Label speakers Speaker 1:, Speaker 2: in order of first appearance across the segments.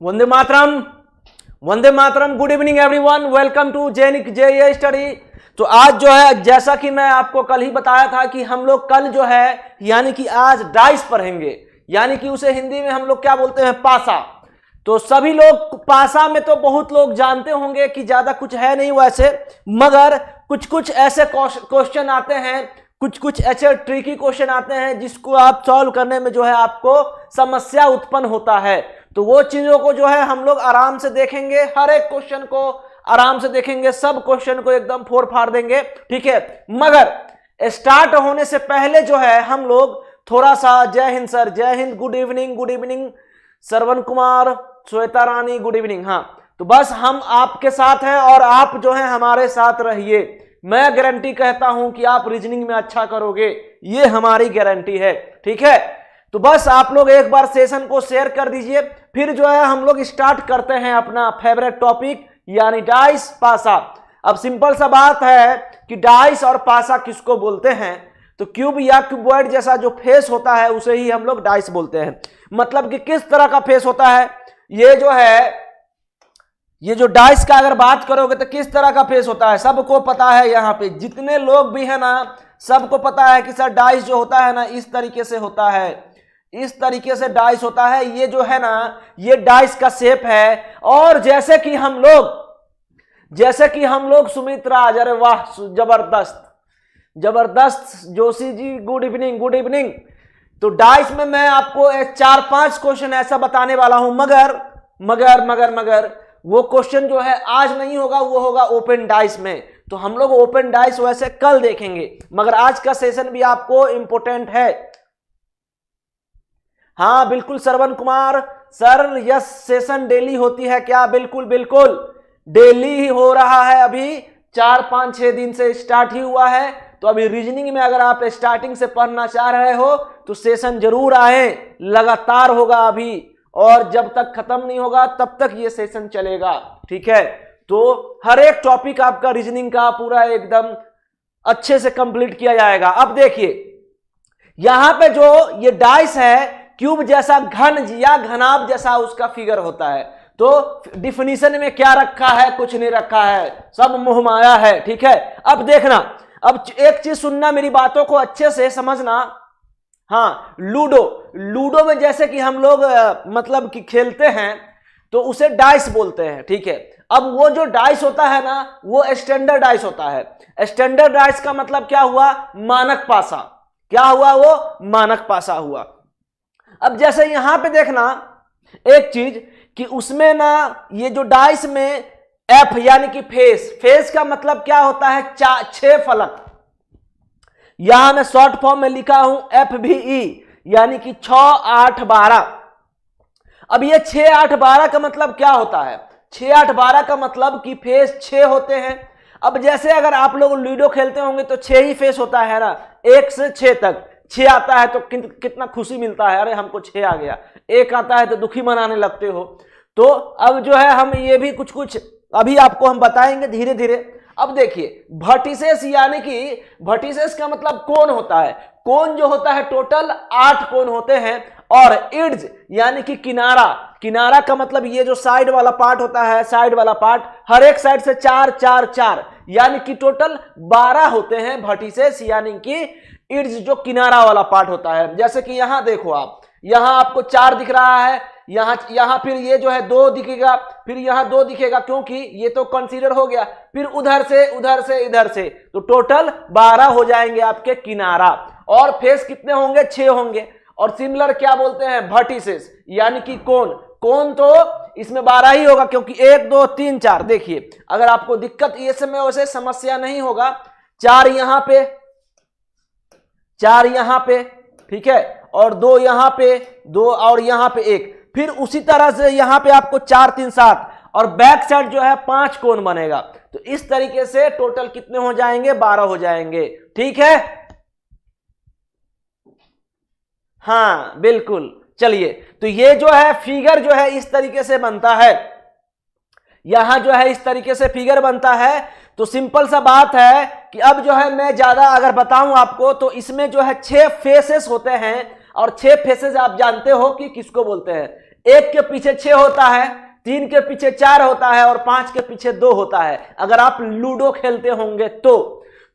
Speaker 1: वंदे मातरम, वंदे मातरम। Good evening everyone, welcome to जैनिक जे स्टडी। तो आज जो है, जैसा कि मैं आपको कल ही बताया था कि हम लोग कल जो है यानी कि आज डाइस पढ़ेंगे, यानी कि उसे हिंदी में हम लोग क्या बोलते हैं, पासा। तो सभी लोग पासा में तो बहुत लोग जानते होंगे कि ज्यादा कुछ है नहीं वैसे, मगर कुछ कुछ ऐसे क्वेश्चन आते हैं, कुछ कुछ ऐसे ट्रिकी क्वेश्चन आते हैं जिसको आप सॉल्व करने में जो है आपको समस्या उत्पन्न होता है। तो वो चीजों को जो है हम लोग आराम से देखेंगे, हर एक क्वेश्चन को आराम से देखेंगे, सब क्वेश्चन को एकदम फोड़ फाड़ देंगे, ठीक है। मगर स्टार्ट होने से पहले जो है हम लोग थोड़ा सा, जय हिंद सर, जय हिंद, good evening, good evening Shravan Kumar, Shweta Rani, good evening. हाँ, तो बस हम आपके साथ हैं और आप जो है हमारे साथ रहिए। मैं गारंटी कहता हूं कि आप रीजनिंग में अच्छा करोगे, ये हमारी गारंटी है, ठीक है। तो बस आप लोग एक बार सेशन को शेयर कर दीजिए, फिर जो है हम लोग स्टार्ट करते हैं अपना फेवरेट टॉपिक यानी डाइस पासा। अब सिंपल सा बात है कि डाइस और पासा किसको बोलते हैं, तो क्यूब या क्यूबॉइड जैसा जो फेस होता है उसे ही हम लोग डाइस बोलते हैं। मतलब कि किस तरह का फेस होता है, ये जो है, ये जो डाइस का अगर बात करोगे तो किस तरह का फेस होता है सबको पता है। यहाँ पे जितने लोग भी है ना, सबको पता है कि सर डाइस जो होता है ना इस तरीके से होता है, इस तरीके से डाइस होता है। ये जो है ना, ये डाइस का शेप है। और जैसे कि हम लोग सुमित्रा, अरे वाह, जबरदस्त जबरदस्त, Joshi ji good evening, good evening. तो डाइस में मैं आपको 4-5 क्वेश्चन ऐसा बताने वाला हूं, मगर वो क्वेश्चन जो है आज नहीं होगा, वो होगा ओपन डाइस में। तो हम लोग ओपन डाइस वैसे कल देखेंगे, मगर आज का सेशन भी आपको इंपॉर्टेंट है। हाँ बिल्कुल Shravan Kumar sir, yes session daily होती है क्या? बिल्कुल बिल्कुल डेली ही हो रहा है, अभी 4-5-6 दिन से स्टार्ट ही हुआ है। तो अभी रीजनिंग में अगर आप स्टार्टिंग से पढ़ना चाह रहे हो तो सेशन जरूर आए, लगातार होगा अभी, और जब तक खत्म नहीं होगा तब तक ये सेशन चलेगा, ठीक है। तो हर एक टॉपिक आपका रीजनिंग का पूरा एकदम अच्छे से कंप्लीट किया जाएगा। अब देखिए यहां पे जो ये डाइस है, क्यूब जैसा घन या घनाभ जैसा उसका फिगर होता है। तो डिफिनीशन में क्या रखा है, कुछ नहीं रखा है, सब मोहमाया है, ठीक है। अब देखना, अब एक चीज सुनना, मेरी बातों को अच्छे से समझना। हाँ, लूडो में जैसे कि हम लोग मतलब कि खेलते हैं तो उसे डाइस बोलते हैं, ठीक है। अब वो जो डाइस होता है ना, वो स्टैंडर्ड डाइस होता है। स्टैंडर्ड डाइस का मतलब क्या हुआ, मानक पासा। क्या हुआ, वो मानक पासा हुआ। अब जैसे यहां पे देखना एक चीज कि उसमें ना, ये जो डाइस में एफ यानी कि फेस का मतलब क्या होता है, 6 फलक। यहां मैं शॉर्ट फॉर्म में लिखा हूं FVE यानी कि 6, 8, 12। अब ये 6, 8, 12 का मतलब क्या होता है, 6, 8, 12 का मतलब कि फेस 6 होते हैं। अब जैसे अगर आप लोग लूडो खेलते होंगे तो 6 ही फेस होता है ना, 1 से 6 तक। 6 आता है तो कितना खुशी मिलता है, अरे हमको 6 आ गया। 1 आता है तो दुखी मनाने लगते हो। तो अब जो है हम ये भी कुछ कुछ अभी आपको हम बताएंगे धीरे धीरे। अब देखिए वर्टिसेस, यानी कि वर्टिसेस का मतलब कोण होता है। कोण जो होता है टोटल 8 कोण होते हैं। और इड्ज यानी कि किनारा का मतलब ये जो साइड वाला पार्ट होता है, साइड वाला पार्ट, हर एक साइड से 4, 4, 4 यानी कि टोटल 12 होते हैं वर्टिसेस, यानी कि इड्ज जो किनारा वाला पार्ट होता है। जैसे कि यहां देखो आप, यहां आपको 4 दिख रहा है, यहां फिर ये जो है 2 दिखेगा, फिर यहां 2 दिखेगा, क्योंकि ये तो कंसीडर हो गया। फिर उधर से इधर से, तो टोटल 12 हो जाएंगे आपके किनारा। और फेस कितने होंगे, 6 होंगे। और सिमिलर क्या बोलते हैं, वर्टिसेस यानी कि कोण तो इसमें 12 ही होगा, क्योंकि 1, 2, 3, 4। देखिए अगर आपको दिक्कत ये समय वैसे समस्या नहीं होगा, 4 यहां पे, 4 यहां पे, ठीक है, और 2 यहां पे, 2 और यहां पे 1। फिर उसी तरह से यहां पे आपको 4, 3, 7 और बैक साइड जो है 5 कोण बनेगा। तो इस तरीके से टोटल कितने हो जाएंगे, 12 हो जाएंगे, ठीक है। हाँ बिल्कुल, चलिए। तो ये जो है फिगर जो है इस तरीके से बनता है, यहां जो है इस तरीके से फिगर बनता है। तो सिंपल सा बात है कि अब जो है मैं ज्यादा अगर बताऊं आपको, तो इसमें जो है 6 फेसेस होते हैं। और 6 फेसेस आप जानते हो कि किसको बोलते हैं, 1 के पीछे 6 होता है, 3 के पीछे 4 होता है और 5 के पीछे 2 होता है। अगर आप लूडो खेलते होंगे तो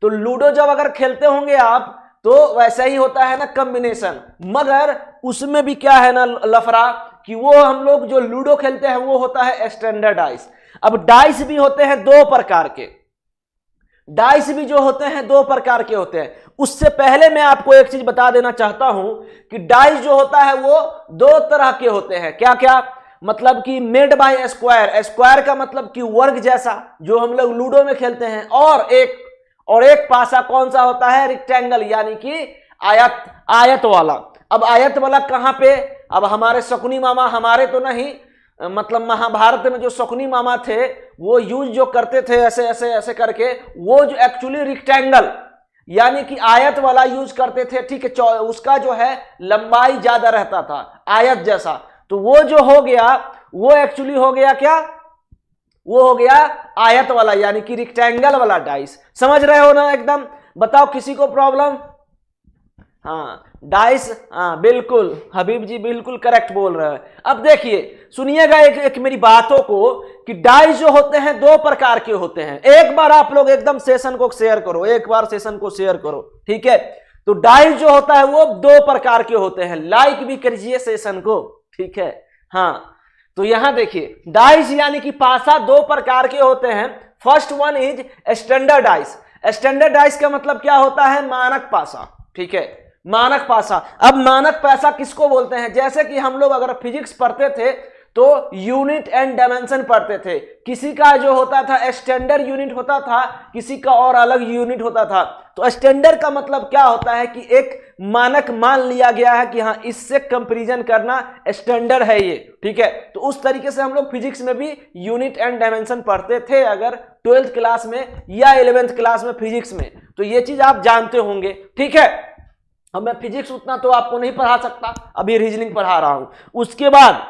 Speaker 1: लूडो जब अगर खेलते होंगे आप तो वैसा ही होता है ना कॉम्बिनेशन, मगर उसमें भी क्या है ना लफड़ा कि वो हम लोग जो लूडो खेलते हैं वो होता है स्टैंडर्ड डाइस। अब डाइस भी होते हैं 2 प्रकार के, डाइस भी जो होते हैं 2 प्रकार के होते हैं। उससे पहले मैं आपको एक चीज बता देना चाहता हूं कि डाइस जो होता है वो 2 तरह के होते हैं। क्या क्या मतलब कि मेड बाय स्क्वायर, स्क्वायर का मतलब कि वर्ग जैसा जो हम लोग लूडो में खेलते हैं, और एक पासा कौन सा होता है, रेक्टेंगल यानी कि आयत वाला। अब आयत वाला कहां पे, अब हमारे शकुनी मामा, हमारे तो नहीं, मतलब महाभारत में जो शकुनी मामा थे वो यूज जो करते थे ऐसे ऐसे ऐसे करके, वो जो एक्चुअली रेक्टेंगल यानी कि आयत वाला यूज करते थे। ठीक है, उसका जो है लंबाई ज्यादा रहता था आयत जैसा, तो वो जो हो गया वो एक्चुअली हो गया क्या, वो हो गया आयत वाला यानी कि रेक्टेंगल वाला डाइस। समझ रहे हो ना एकदम? बताओ किसी को प्रॉब्लम? हाँ डाइस, हाँ बिल्कुल हबीब जी बिल्कुल करेक्ट बोल रहे हैं। अब देखिए सुनिएगा एक मेरी बातों को कि डाइस जो होते हैं 2 प्रकार के होते हैं। एक बार आप लोग एकदम सेशन को शेयर करो, एक बार सेशन को शेयर करो, ठीक है? तो डाइस जो होता है वो 2 प्रकार के होते हैं। लाइक भी करिए सेशन को, ठीक है? हाँ तो यहां देखिए डाइस यानी कि पासा 2 प्रकार के होते हैं। First one is standard dice. Standard dice का मतलब क्या होता है, मानक पासा, ठीक है? मानक पासा। अब मानक पासा किसको बोलते हैं, जैसे कि हम लोग अगर फिजिक्स पढ़ते थे तो यूनिट एंड डायमेंशन पढ़ते थे। किसी का जो होता था स्टैंडर्ड यूनिट होता था, किसी का और अलग यूनिट होता था। तो स्टैंडर्ड का मतलब क्या होता है कि एक मानक मान लिया गया है कि हाँ इससे कंपैरिजन करना स्टैंडर्ड है ये, ठीक है? तो उस तरीके से हम लोग फिजिक्स में भी यूनिट एंड डायमेंशन पढ़ते थे अगर 12th क्लास में या 11th क्लास में फिजिक्स में, तो ये चीज आप जानते होंगे, ठीक है? अब मैं फिजिक्स उतना तो आपको नहीं पढ़ा सकता, अभी रीजनिंग पढ़ा रहा हूं। उसके बाद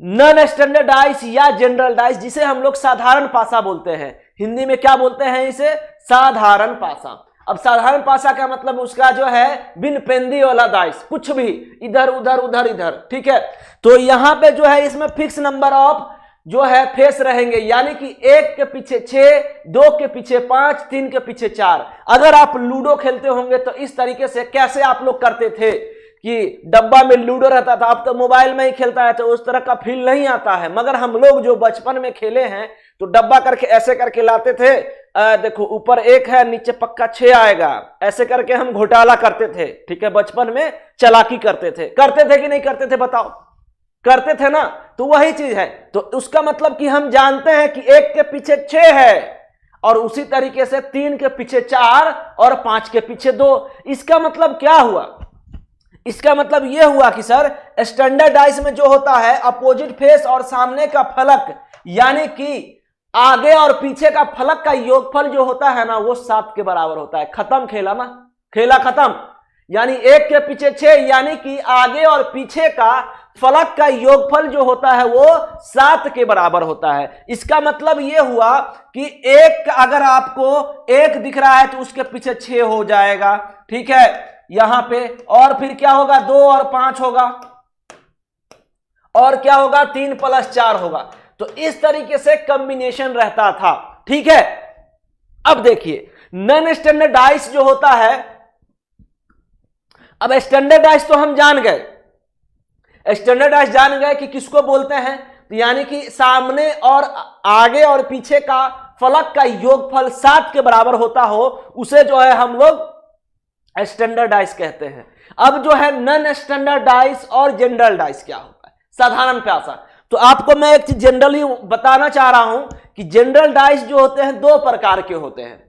Speaker 1: नॉन स्टैंडर्ड डाइस या जनरल डाइस, जिसे हम लोग साधारण पासा बोलते हैं। हिंदी में क्या बोलते हैं इसे, साधारण पासा। अब साधारण पासा का मतलब उसका जो है बिन पेंदी वाला डाइस, कुछ भी इधर उधर उधर इधर, ठीक है? तो यहां पे जो है इसमें फिक्स नंबर ऑफ जो है फेस रहेंगे, यानी कि 1 के पीछे 6, 2 के पीछे 5, 3 के पीछे 4। अगर आप लूडो खेलते होंगे तो इस तरीके से कैसे आप लोग करते थे कि डब्बा में लूडो रहता था। अब तो मोबाइल में ही खेलता है तो उस तरह का फील नहीं आता है, मगर हम लोग जो बचपन में खेले हैं तो डब्बा करके ऐसे करके लाते थे, देखो ऊपर 1 है नीचे पक्का 6 आएगा, ऐसे करके हम घोटाला करते थे, ठीक है? बचपन में चालाकी करते थे कि नहीं करते थे, बताओ? करते थे ना? तो वही चीज है। तो उसका मतलब कि हम जानते हैं कि 1 के पीछे 6 है और उसी तरीके से 3 के पीछे 4 और 5 के पीछे 2। इसका मतलब क्या हुआ, इसका मतलब यह हुआ कि सर स्टैंडर्ड डाइस में जो होता है अपोजिट फेस और सामने का फलक, यानी कि आगे और पीछे का फलक का योगफल जो होता है ना वो 7 के बराबर होता है। खत्म खेला ना, खेला खत्म। यानी 1 के पीछे 6 यानी कि आगे और पीछे का फलक का योगफल जो होता है वो 7 के बराबर होता है। इसका मतलब यह हुआ कि 1 अगर आपको 1 दिख रहा है तो उसके पीछे 6 हो जाएगा, ठीक है? यहां पे और फिर क्या होगा, 2 और 5 होगा, और क्या होगा 3 + 4 होगा। तो इस तरीके से कॉम्बिनेशन रहता था, ठीक है? अब देखिए नॉन स्टैंडर्ड डाइस जो होता है, अब स्टैंडर्ड डाइस तो हम जान गए, स्टैंडर्ड डाइस जान गए कि किसको बोलते हैं, तो यानी कि सामने और आगे और पीछे का फलक का योगफल 7 के बराबर होता हो, उसे जो है हम लोग स्टैंडर्ड डाइस कहते हैं। अब जो है नॉन स्टैंडर्ड डाइस और जनरल डाइस क्या होता है, साधारण पासा। तो आपको मैं एक चीज जनरली बताना चाह रहा हूं कि जनरल डाइस जो होते हैं 2 प्रकार के होते हैं,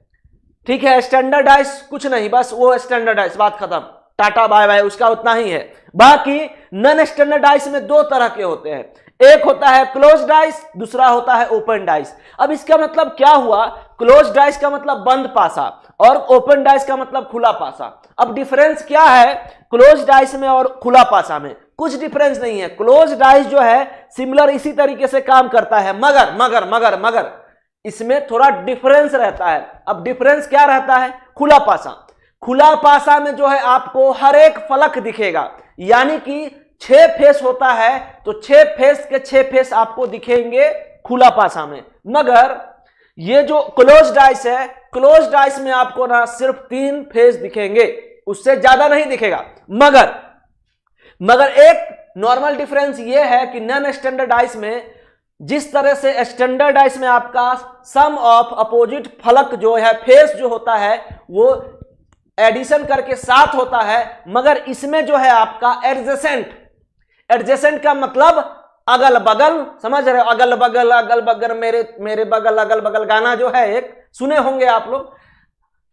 Speaker 1: ठीक है? स्टैंडर्ड डाइस कुछ नहीं, बस वो स्टैंडर्ड डाइस, बात खत्म, टाटा बाय बाय, उसका उतना ही है। बाकी नॉन स्टैंडर्ड डाइस में 2 तरह के होते हैं, एक होता है क्लोज डाइस, दूसरा होता है ओपन डाइस। अब इसका मतलब क्या हुआ, क्लोज डाइस का मतलब बंद पासा और ओपन डाइस का मतलब खुला पासा। अब डिफरेंस क्या है क्लोज डाइस में और खुला पासा में? कुछ डिफरेंस नहीं है। क्लोज डाइस जो है सिमिलर इसी तरीके से काम करता है, मगर मगर मगर मगर इसमें थोड़ा डिफरेंस रहता है। अब डिफरेंस क्या रहता है, खुला पासा, खुला पासा में जो है आपको हर एक फलक दिखेगा, यानी कि 6 फेस होता है तो 6 फेस के 6 फेस आपको दिखेंगे खुला पासा में, मगर ये जो क्लोज डाइस है, क्लोज डाइस में आपको ना सिर्फ 3 फेस दिखेंगे, उससे ज्यादा नहीं दिखेगा। मगर एक नॉर्मल डिफरेंस ये है कि नॉन स्टैंडर्ड डाइस में जिस तरह से स्टैंडर्ड डाइस में आपका सम ऑफ अपोजिट फलक जो है, फेस जो होता है वो एडिशन करके 7 होता है, मगर इसमें जो है आपका एडजेसेंट का मतलब अगल बगल, समझ रहे हो, अगल बगल मेरे बगल अगल बगल गाना जो है एक सुने होंगे आप लोग,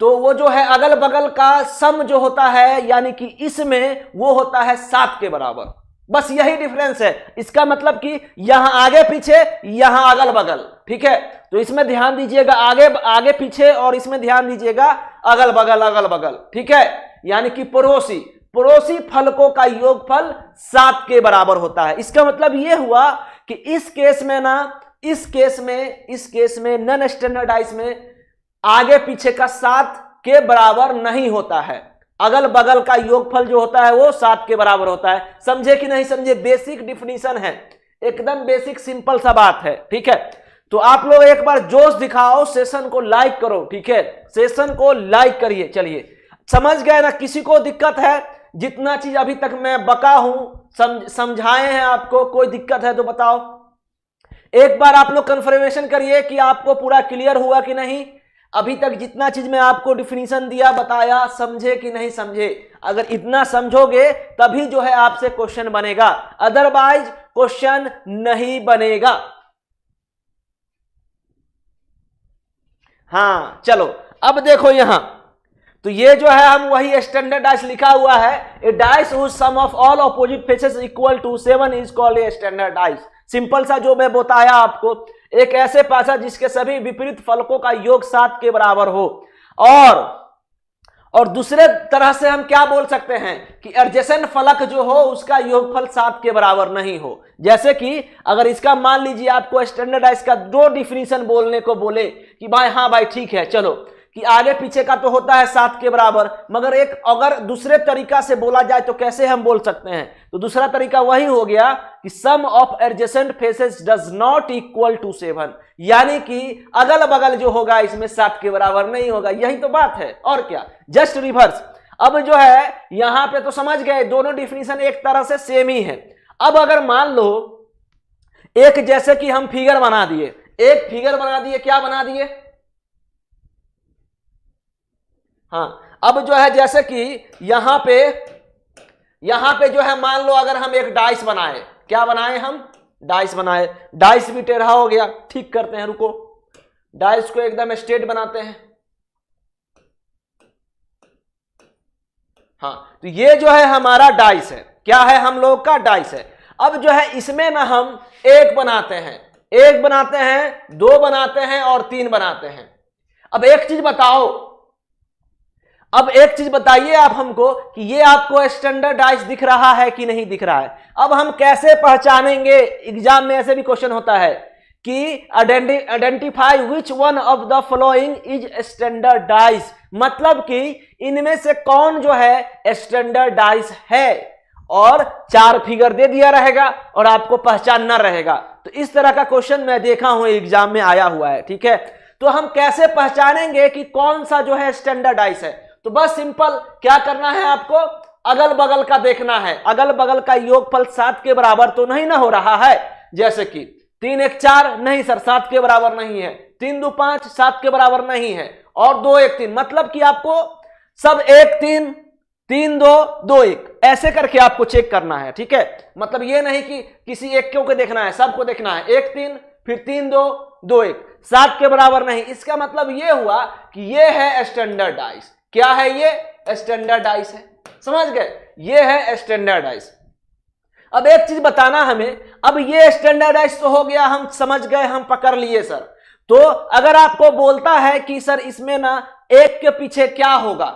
Speaker 1: तो वो जो है अगल बगल का सम जो होता है, यानी कि इसमें वो होता है 7 के बराबर। बस यही डिफरेंस है। इसका मतलब कि यहां आगे पीछे, यहां अगल बगल, ठीक है। तो इसमें ध्यान दीजिएगा आगे पीछे, और इसमें ध्यान दीजिएगा अगल बगल, ठीक है। यानी कि पड़ोसी फलकों का योगफल 7 के बराबर होता है। इसका मतलब यह हुआ कि इस केस में नॉन स्टैंडर्ड डाइस में आगे पीछे का 7 के बराबर नहीं होता है, अगल बगल का योगफल जो होता है वो 7 के बराबर होता है। समझे कि नहीं समझे? बेसिक डिफिनीशन है, एकदम बेसिक सिंपल सा बात है, ठीक है। तो आप लोग एक बार जोश दिखाओ, सेशन को लाइक करो, ठीक है, सेशन को लाइक करिए। चलिए, समझ गए ना? किसी को दिक्कत है? जितना चीज अभी तक मैं बका हूं, समझाए हैं आपको, कोई दिक्कत है तो बताओ। एक बार आप लोग कंफर्मेशन करिए कि आपको पूरा क्लियर हुआ कि नहीं। अभी तक जितना चीज मैं आपको डिफिनीशन दिया, बताया, समझे कि नहीं समझे? अगर इतना समझोगे तभी जो है आपसे क्वेश्चन बनेगा, अदरवाइज क्वेश्चन नहीं बनेगा। हाँ चलो, अब देखो यहां, तो ये जो है हम वही स्टैंडर्ड डाइस लिखा हुआ है, a dice whose sum of all opposite faces equal to 7 is called a standard dice. Simple सा जो मैं बताया आपको, एक ऐसे पासा जिसके सभी विपरीत फलकों का योग 7 के बराबर हो। और दूसरे तरह से हम क्या बोल सकते हैं कि एडजेसेंट फलक जो हो उसका योगफल 7 के बराबर नहीं हो। जैसे कि अगर इसका मान लीजिए आपको स्टैंडर्ड डाइस का 2 डिफिनीशन बोलने को बोले कि भाई हाँ भाई ठीक है, चलो कि आगे पीछे का तो होता है 7 के बराबर, मगर एक अगर दूसरे तरीका से बोला जाए तो कैसे हम बोल सकते हैं? तो दूसरा तरीका वही हो गया कि sum of adjacent faces does not equal to 7, यानी कि अगल बगल जो होगा इसमें 7 के बराबर नहीं होगा। यही तो बात है, और क्या, जस्ट रिवर्स। अब जो है यहां पे तो समझ गए, दोनों डिफिनीशन एक तरह से सेम ही है। अब अगर मान लो एक, जैसे कि हम फिगर बना दिए, एक फिगर बना दिए, क्या बना दिए? हाँ, अब जो है जैसे कि यहां पे जो है मान लो अगर हम एक डाइस बनाए, क्या बनाए हम? डाइस बनाए। डाइस भी टेढ़ा हो गया, ठीक करते हैं, रुको, डाइस को एकदम स्ट्रेट बनाते हैं। हाँ, तो ये जो है हमारा डाइस है, क्या है? हम लोग का डाइस है। अब जो है इसमें ना हम 1 बनाते हैं, 1 बनाते हैं, 2 बनाते हैं और 3 बनाते हैं। अब एक चीज बताओ, अब एक चीज बताइए आप हमको कि ये आपको स्टैंडर्ड डाइस दिख रहा है कि नहीं दिख रहा है? अब हम कैसे पहचानेंगे? एग्जाम में ऐसे भी क्वेश्चन होता है कि identify which one of the following is standard dice, मतलब कि इनमें से कौन जो है स्टैंडर्ड डाइस है, और 4 फिगर दे दिया रहेगा और आपको पहचानना रहेगा। तो इस तरह का क्वेश्चन मैं देखा हूं एग्जाम में आया हुआ है, ठीक है। तो हम कैसे पहचानेंगे कि कौन सा जो है स्टैंडर्ड डाइस है? तो बस सिंपल क्या करना है आपको, अगल बगल का देखना है। अगल बगल का योगफल 7 के बराबर तो नहीं ना हो रहा है। जैसे कि 3 1 4, नहीं सर 7 के बराबर नहीं है। 3 2 5, 7 के बराबर नहीं है। और 2 1 3, मतलब कि आपको सब 1 3 3 2 2 1 ऐसे करके आपको चेक करना है, ठीक है। मतलब ये नहीं कि किसी एक को देखना है, सबको देखना है। 1 3 फिर 3 2 2 1, 7 के बराबर नहीं। इसका मतलब ये हुआ कि ये है स्टैंडर्ड डाइस। क्या है ये? स्टैंडर्ड डाइस है, समझ गए? ये है स्टैंडर्ड डाइस। अब एक चीज बताना हमें, अब ये स्टैंडर्ड डाइस तो हो गया, हम समझ गए, हम पकड़ लिए सर। तो अगर आपको बोलता है कि सर इसमें ना 1 के पीछे क्या होगा,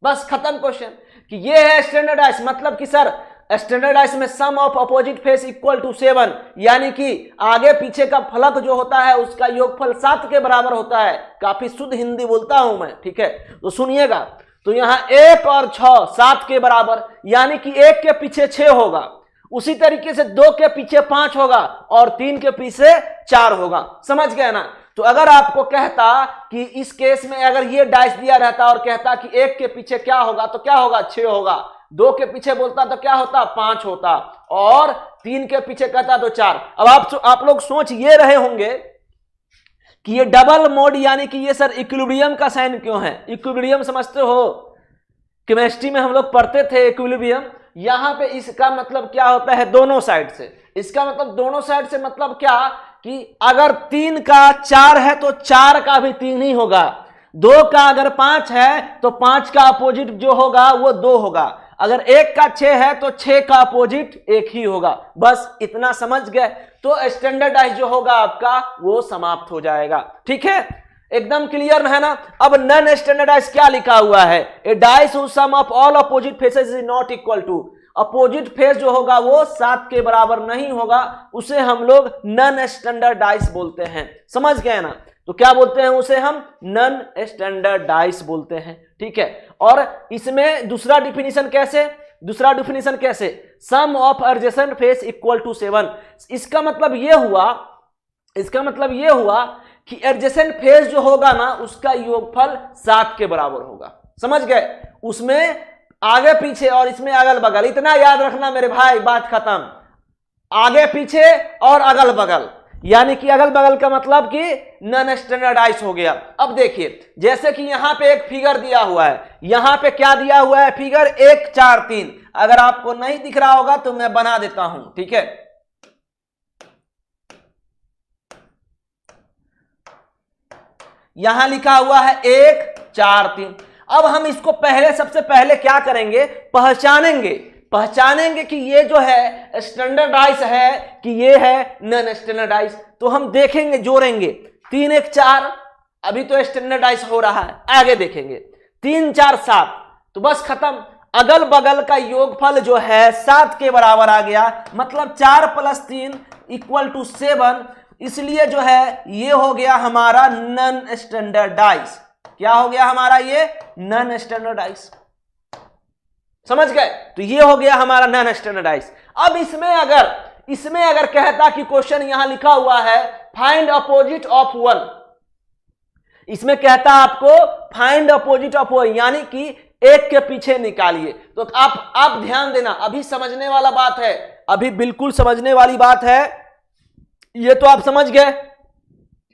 Speaker 1: बस खत्म क्वेश्चन, कि ये है स्टैंडर्ड डाइस। मतलब कि सर स्टैंडर्ड डाइस में sum of opposite face equal to 7, यानी कि आगे पीछे का फलक जो होता है उसका योगफल 7 के बराबर होता है। काफी शुद्ध हिंदी बोलता हूं मैं, ठीक है। तो सुनिएगा, तो यहां 1 और 6 7 के बराबर, यानी कि 1 के पीछे 6 होगा, उसी तरीके से 2 के पीछे 5 होगा और 3 के पीछे 4 होगा। समझ गए ना? तो अगर आपको कहता कि इस केस में अगर ये डाइस दिया रहता और कहता कि 1 के पीछे क्या होगा, तो क्या होगा? 6 होगा। 2 के पीछे बोलता तो क्या होता? 5 होता। और 3 के पीछे कहता तो 4। अब आप लोग सोच ये रहे होंगे कि ये डबल मोड यानी कि ये सर इक्विलिब्रियम का साइन क्यों है? इक्विलिब्रियम समझते हो, केमिस्ट्री में हम लोग पढ़ते थे इक्विलिब्रियम। यहां पे इसका मतलब क्या होता है? दोनों साइड से। इसका मतलब दोनों साइड से मतलब क्या कि अगर 3 का 4 है तो 4 का भी 3 ही होगा। 2 का अगर 5 है तो 5 का अपोजिट जो होगा वो 2 होगा। अगर 1 का 6 है तो 6 का अपोजिट 1 ही होगा। बस इतना समझ गए तो स्टैंडर्डाइज जो होगा आपका वो समाप्त हो जाएगा। ठीक है, एकदम क्लियर है ना? अब नॉन स्टैंडर्डाइज क्या लिखा हुआ है? A dice whose sum of all opposite faces is not equal to. Opposite face जो होगा वो 7 के बराबर नहीं होगा, उसे हम लोग नॉन स्टैंडर्डाइज बोलते हैं। समझ गए ना? तो क्या बोलते हैं उसे? हम नॉन स्टैंडर्डाइज बोलते हैं। ठीक है, और इसमें दूसरा डिफिनीशन कैसे? दूसरा डिफिनीशन कैसे? Sum of adjacent face equal to 7। इसका मतलब ये हुआ कि एडजेसेंट फेस जो होगा ना उसका योगफल 7 के बराबर होगा। समझ गए? उसमें आगे पीछे और इसमें अगल बगल। इतना याद रखना मेरे भाई, बात खत्म। आगे पीछे और अगल बगल, यानी कि अगल बगल का मतलब कि नॉन स्टैंडर्डाइज हो गया। अब देखिए, जैसे कि यहां पे एक फिगर दिया हुआ है, यहां पे क्या दिया हुआ है? फिगर 1 4 3। अगर आपको नहीं दिख रहा होगा तो मैं बना देता हूं। ठीक है, यहां लिखा हुआ है 1 4 3। अब हम इसको सबसे पहले क्या करेंगे? पहचानेंगे कि ये जो है स्टैंडर्डाइज है कि ये है नॉन स्टैंडर्डाइज। तो हम देखेंगे, जोड़ेंगे 3 1 4, अभी तो स्टैंडर्डाइज हो रहा है। आगे देखेंगे 3 4 7, तो बस खत्म। अगल बगल का योगफल जो है 7 के बराबर आ गया, मतलब 4 + 3 = 7। इसलिए जो है ये हो गया हमारा नॉन स्टैंडर्डाइज। क्या हो गया हमारा? ये नॉन स्टैंडर्डाइज। समझ गए? तो ये हो गया हमारा नॉन स्टैंडर्डाइज। अब इसमें अगर कहता कि क्वेश्चन यहां लिखा हुआ है फाइंड अपोजिट ऑफ 1, इसमें कहता आपको फाइंड अपोजिट ऑफ 1 यानी कि 1 के पीछे निकालिए। तो आप ध्यान देना, अभी समझने वाला बात है, अभी बिल्कुल समझने वाली बात है। ये तो आप समझ गए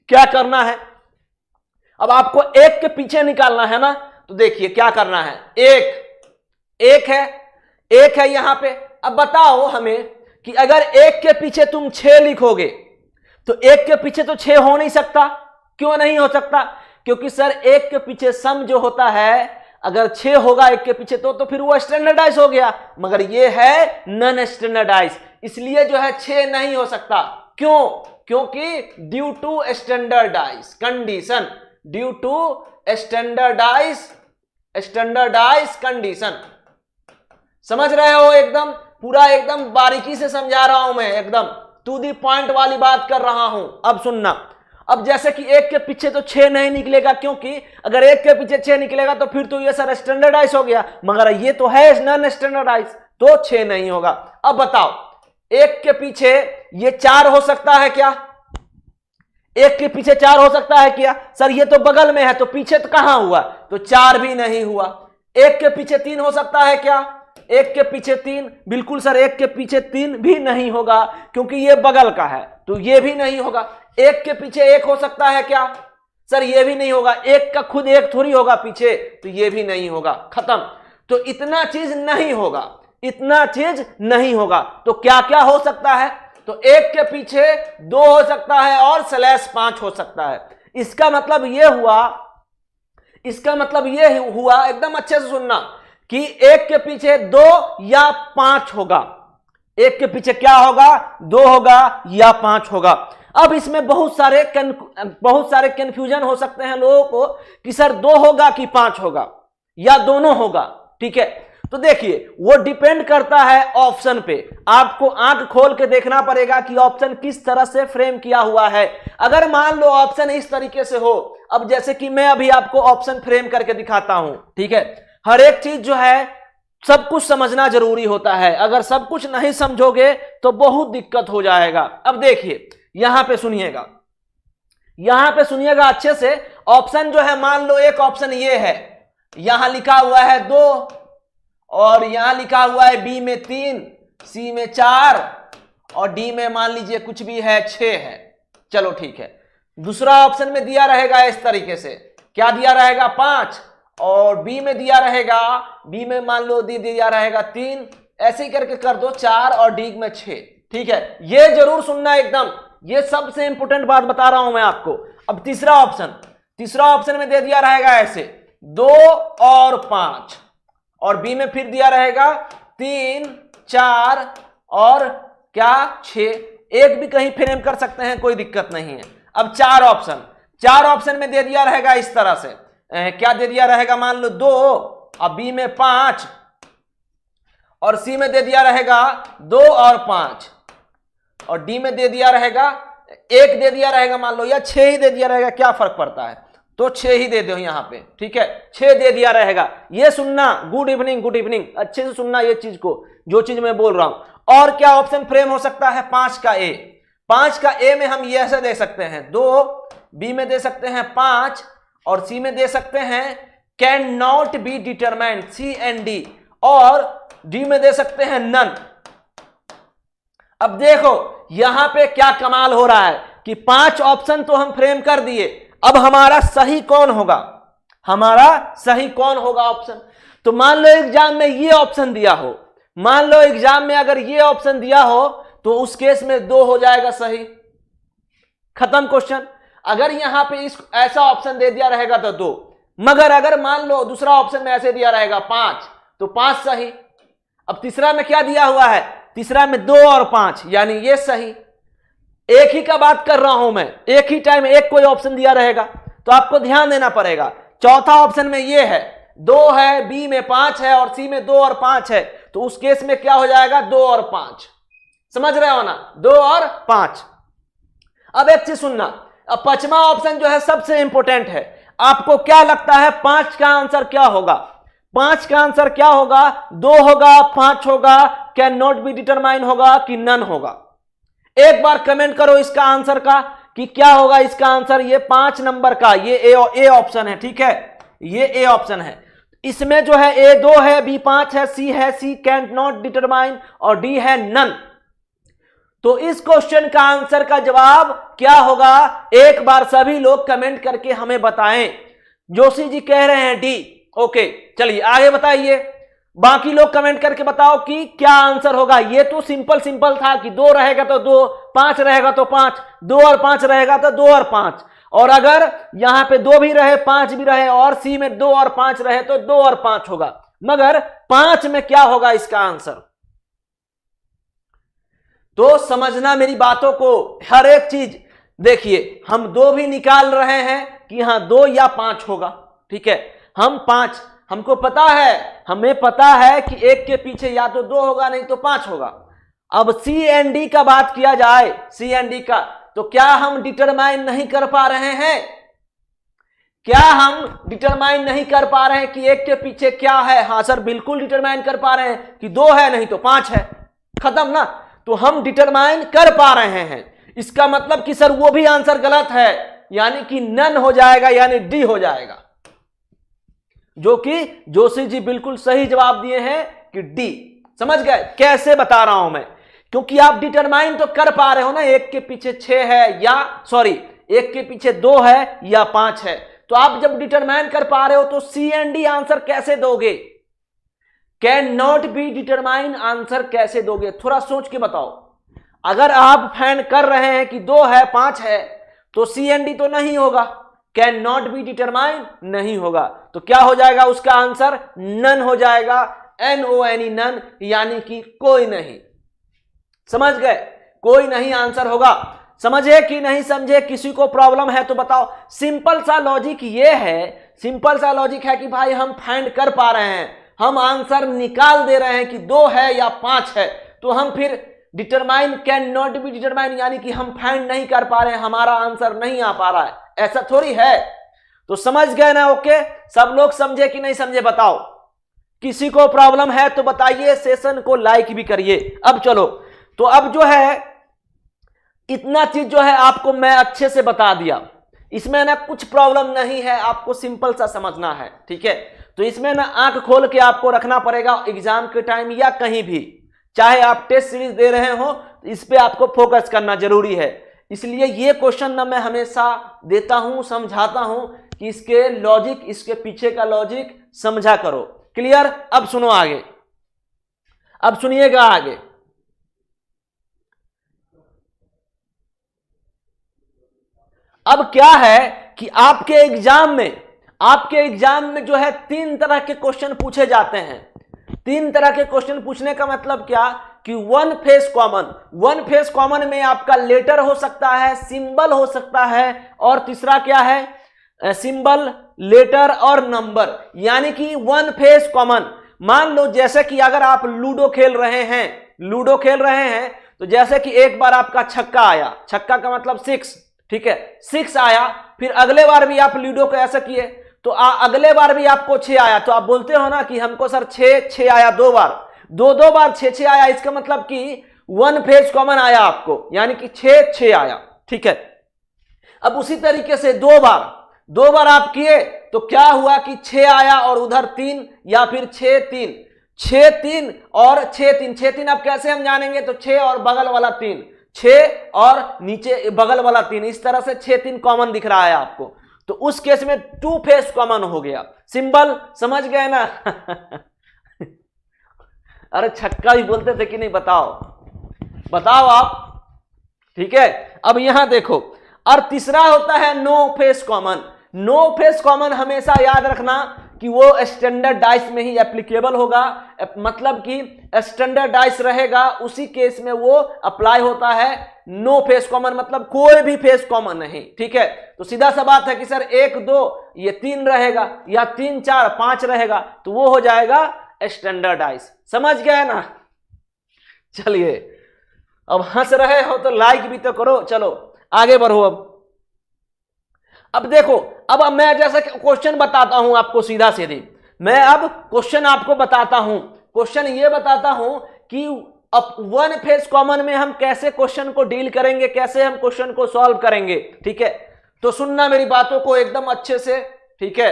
Speaker 1: क्या करना है। अब आपको 1 के पीछे निकालना है ना, तो देखिए क्या करना है। 1 है यहां पे। अब बताओ हमें कि अगर 1 के पीछे तुम 6 लिखोगे तो 1 के पीछे तो 6 हो नहीं सकता। क्यों नहीं हो सकता? क्योंकि सर 1 के पीछे सम जो होता है अगर 6 होगा 1 के पीछे तो फिर वो स्टैंडर्डाइज हो गया, मगर ये है नॉन स्टैंडर्डाइज। इसलिए जो है 6 नहीं हो सकता। क्यों? क्योंकि due to standardise condition, due to standardise condition. समझ रहे हो? एकदम पूरा एकदम बारीकी से समझा रहा हूं मैं, एकदम टू दी पॉइंट वाली बात कर रहा हूं। अब सुनना, अब जैसे कि 1 के पीछे तो 6 नहीं निकलेगा, क्योंकि अगर 1 के पीछे 6 निकलेगा तो फिर तो ये सर स्टैंडर्डाइज हो गया, मगर ये तो है नॉन स्टैंडर्डाइज, तो 6 नहीं होगा। अब बताओ 1 के पीछे ये 4 हो सकता है क्या? 1 के पीछे 4 हो सकता है क्या? सर ये तो बगल में है, तो पीछे तो कहां हुआ? तो 4 भी नहीं हुआ। 1 के पीछे 3 हो सकता है क्या? 1 के पीछे 3, बिल्कुल सर 1 के पीछे 3 भी नहीं होगा, क्योंकि ये बगल का है, तो ये भी नहीं होगा। 1 के पीछे 1 हो सकता है क्या? सर ये भी नहीं होगा। 1 का खुद 1 थोड़ी होगा पीछे, तो ये भी नहीं होगा। खत्म। तो इतना चीज नहीं होगा, इतना चीज नहीं होगा। तो क्या क्या हो सकता है? तो 1 के पीछे 2 हो सकता है और /5 हो सकता है। इसका मतलब ये हुआ, एकदम अच्छे से सुनना, कि 1 के पीछे 2 या 5 होगा। 1 के पीछे क्या होगा? 2 होगा या 5 होगा। अब इसमें बहुत सारे कंफ्यूजन हो सकते हैं लोगों को कि सर 2 होगा कि 5 होगा या दोनों होगा। ठीक है, तो देखिए वो डिपेंड करता है ऑप्शन पे। आपको आंख खोल के देखना पड़ेगा कि ऑप्शन किस तरह से फ्रेम किया हुआ है। अगर मान लो ऑप्शन इस तरीके से हो, अब जैसे कि मैं अभी आपको ऑप्शन फ्रेम करके दिखाता हूं, ठीक है, हर एक चीज जो है सब कुछ समझना जरूरी होता है, अगर सब कुछ नहीं समझोगे तो बहुत दिक्कत हो जाएगा। अब देखिए यहां पे सुनिएगा, यहां पे सुनिएगा अच्छे से। ऑप्शन जो है, मान लो एक ऑप्शन ये है, यहां लिखा हुआ है 2 और यहां लिखा हुआ है बी में 3, सी में 4 और डी में मान लीजिए कुछ भी है 6 है। चलो ठीक है, दूसरा ऑप्शन में दिया रहेगा इस तरीके से, क्या दिया रहेगा 5 और बी में दिया रहेगा, बी में मान लो दिया रहेगा 3, ऐसे ही करके कर दो 4 और डी में 6। ठीक है, ये जरूर सुनना एकदम, ये सबसे इंपोर्टेंट बात बता रहा हूं मैं आपको। अब तीसरा ऑप्शन में दे दिया रहेगा ऐसे 2 और 5 और बी में फिर दिया रहेगा 3, 4 और क्या 6, एक भी कहीं फ्रेम कर सकते हैं, कोई दिक्कत नहीं है। अब चार ऑप्शन में दे दिया रहेगा इस तरह से, क्या दे दिया रहेगा, मान लो 2 और बी में 5 और सी में दे दिया रहेगा 2 और 5 और डी में दे दिया रहेगा 1 दे दिया रहेगा मान लो, या 6 ही दे दिया रहेगा, क्या फर्क पड़ता है, तो 6 ही दे दो यहां पे। ठीक है, 6 दे दिया रहेगा। ये सुनना, गुड इवनिंग, अच्छे से सुनना ये चीज को, जो चीज मैं बोल रहा हूं। और क्या ऑप्शन फ्रेम हो सकता है, 5 का ए में हम ये ऐसे दे सकते हैं 2, बी में दे सकते हैं 5 और सी में दे सकते हैं can not be determined, C and D, और डी में दे सकते हैं नन। अब देखो यहां पे क्या कमाल हो रहा है कि 5 ऑप्शन तो हम फ्रेम कर दिए, अब हमारा सही कौन होगा, ऑप्शन। तो मान लो एग्जाम में ये ऑप्शन दिया हो, अगर ये ऑप्शन दिया हो तो उस केस में 2 हो जाएगा सही, खत्म क्वेश्चन। अगर यहां पे इस ऐसा ऑप्शन दे दिया रहेगा तो 2, मगर अगर मान लो दूसरा ऑप्शन में ऐसे दिया रहेगा 5 तो 5 सही। अब तीसरा में क्या दिया हुआ है, तीसरा में 2 और 5 यानी ये सही। एक ही का बात कर रहा हूं मैं, एक ही टाइम एक कोई ऑप्शन दिया रहेगा तो आपको ध्यान देना पड़ेगा। चौथा ऑप्शन में ये है 2 है, बी में 5 है और सी में 2 और 5 है, तो उस केस में क्या हो जाएगा 2 और 5, समझ रहे हो ना, 2 और 5। अब एक चीज सुनना, अब 5वां ऑप्शन जो है सबसे इंपॉर्टेंट है। आपको क्या लगता है 5 का आंसर क्या होगा, 5 का आंसर क्या होगा, 2 होगा, 5 होगा, कैन नॉट बी डिटरमाइन होगा कि नन होगा। एक बार कमेंट करो इसका आंसर का कि क्या होगा इसका आंसर। ये 5 नंबर का ये ए ऑप्शन है, ठीक है, ये ए ऑप्शन है। इसमें जो है ए 2 है, बी 5 है, सी कैन नॉट डिटरमाइन और डी है नन। तो इस क्वेश्चन का आंसर का जवाब क्या होगा, एक बार सभी लोग कमेंट करके हमें बताएं। जोशी जी कह रहे हैं डी, ओके चलिए आगे बताइए, बाकी लोग कमेंट करके बताओ कि क्या आंसर होगा। ये तो सिंपल था कि 2 रहेगा तो 2, 5 रहेगा तो 5, 2 और 5 रहेगा तो 2 और 5, और अगर यहां पे 2 भी रहे 5 भी रहे और सी में 2 और 5 रहे तो 2 और 5 होगा, मगर 5 में क्या होगा इसका आंसर। तो समझना मेरी बातों को, हर एक चीज देखिए, हम 2 भी निकाल रहे हैं कि यहां 2 या 5 होगा, ठीक है, हम 5, हमको पता है, हमें पता है कि एक के पीछे या तो 2 होगा नहीं तो 5 होगा। अब सी एंड डी का बात किया जाए, सी एंड डी का, तो क्या हम डिटरमाइन नहीं कर पा रहे हैं, क्या हम डिटरमाइन नहीं कर पा रहे हैं कि एक के पीछे क्या है। हाँ सर बिल्कुल डिटरमाइन कर पा रहे हैं कि 2 है नहीं तो 5 है, खत्म ना। तो हम डिटरमाइन कर पा रहे हैं, इसका मतलब कि सर वो भी आंसर गलत है, यानी कि नन हो जाएगा, यानी डी हो जाएगा, जो कि जोशी जी बिल्कुल सही जवाब दिए हैं कि डी। समझ गए कैसे बता रहा हूं मैं, क्योंकि आप डिटरमाइन तो कर पा रहे हो ना, एक के पीछे 6 है या एक के पीछे 2 है या 5 है, तो आप जब डिटरमाइन कर पा रहे हो तो सी एंड डी आंसर कैसे दोगे, can not be determine answer कैसे दोगे, थोड़ा सोच के बताओ। अगर आप फाइंड कर रहे हैं कि 2 है 5 है तो सी एंड डी तो नहीं होगा, कैन नॉट बी डिटरमाइन नहीं होगा, तो क्या हो जाएगा उसका आंसर, नन हो जाएगा, NONE नन, यानी कि कोई नहीं। समझ गए, कोई नहीं आंसर होगा। समझे कि नहीं समझे, किसी को प्रॉब्लम है तो बताओ। सिंपल सा लॉजिक ये है, सिंपल सा लॉजिक है कि भाई हम फाइंड कर पा रहे हैं, हम आंसर निकाल दे रहे हैं कि 2 है या 5 है, तो हम फिर determine can not be determine, यानी कि हम फाइंड नहीं कर पा रहे हैं, हमारा आंसर नहीं आ पा रहा है, ऐसा थोड़ी है। तो समझ गए ना, ओके, सब लोग समझे कि नहीं समझे बताओ। किसी को प्रॉब्लम है तो बताइए, सेशन को लाइक भी करिए। अब चलो, तो अब जो है इतना चीज जो है आपको मैं अच्छे से बता दिया, इसमें ना कुछ प्रॉब्लम नहीं है, आपको सिंपल सा समझना है, ठीक है। तो इसमें ना आंख खोल के आपको रखना पड़ेगा एग्जाम के टाइम या कहीं भी, चाहे आप टेस्ट सीरीज दे रहे हो तो इस पे आपको फोकस करना जरूरी है। इसलिए ये क्वेश्चन ना मैं हमेशा देता हूं, समझाता हूं कि इसके लॉजिक, इसके पीछे का लॉजिक समझा करो। क्लियर? अब सुनो आगे, अब सुनिएगा आगे। अब क्या है कि आपके एग्जाम में जो है 3 तरह के क्वेश्चन पूछे जाते हैं। 3 तरह के क्वेश्चन पूछने का मतलब क्या कि वन फेस कॉमन में आपका लेटर हो सकता है, सिंबल हो सकता है, और तीसरा क्या है, सिंबल, लेटर और नंबर, यानी कि वन फेस कॉमन। मान लो जैसे कि अगर आप लूडो खेल रहे हैं तो जैसे कि एक बार आपका छक्का आया, छक्का का मतलब 6, ठीक है, 6 आया, फिर अगले बार भी आप लूडो को ऐसा किए तो अगले बार भी आपको 6 आया, तो आप बोलते हो ना कि हमको सर 6 आया, 2 बार 2 बार 6 आया, इसका मतलब कि वन फेज कॉमन आया आपको, यानी कि 6 आया, ठीक है। अब उसी तरीके से 2 बार आप किए तो क्या हुआ कि 6 आया और उधर 3, या फिर 6 3 और 6 3 अब कैसे हम जानेंगे, तो 6 और बगल वाला 3, 6 और नीचे बगल वाला 3, इस तरह से 6 3 कॉमन दिख रहा है आपको, तो उस केस में 2 फेस कॉमन हो गया। सिंबल समझ गए ना? अरे छक्का भी बोलते थे कि नहीं, बताओ आप, ठीक है। अब यहां देखो, और तीसरा होता है नो फेस कॉमन हमेशा याद रखना कि वो स्टैंडर्ड डाइस में ही एप्लीकेबल होगा, मतलब कि स्टैंडर्ड डाइस रहेगा, उसी केस में वो अप्लाई होता है। नो फेस कॉमन मतलब कोई भी फेस कॉमन नहीं, ठीक है। तो सीधा सा बात है कि सर 1 2 ये 3 रहेगा, या 3 4 5 रहेगा, तो वो हो जाएगा स्टैंडर्ड डाइस। समझ गए ना? चलिए, अब हंस रहे हो तो लाइक भी तो करो। चलो आगे बढ़ो। अब देखो, अब मैं जैसा क्वेश्चन बताता हूं आपको, सीधा सीधी मैं अब क्वेश्चन आपको बताता हूं। क्वेश्चन ये बताता हूं कि अब वन फेस कॉमन में हम कैसे क्वेश्चन को डील करेंगे, कैसे हम क्वेश्चन को सॉल्व करेंगे, ठीक है। तो सुनना मेरी बातों को एकदम अच्छे से, ठीक है,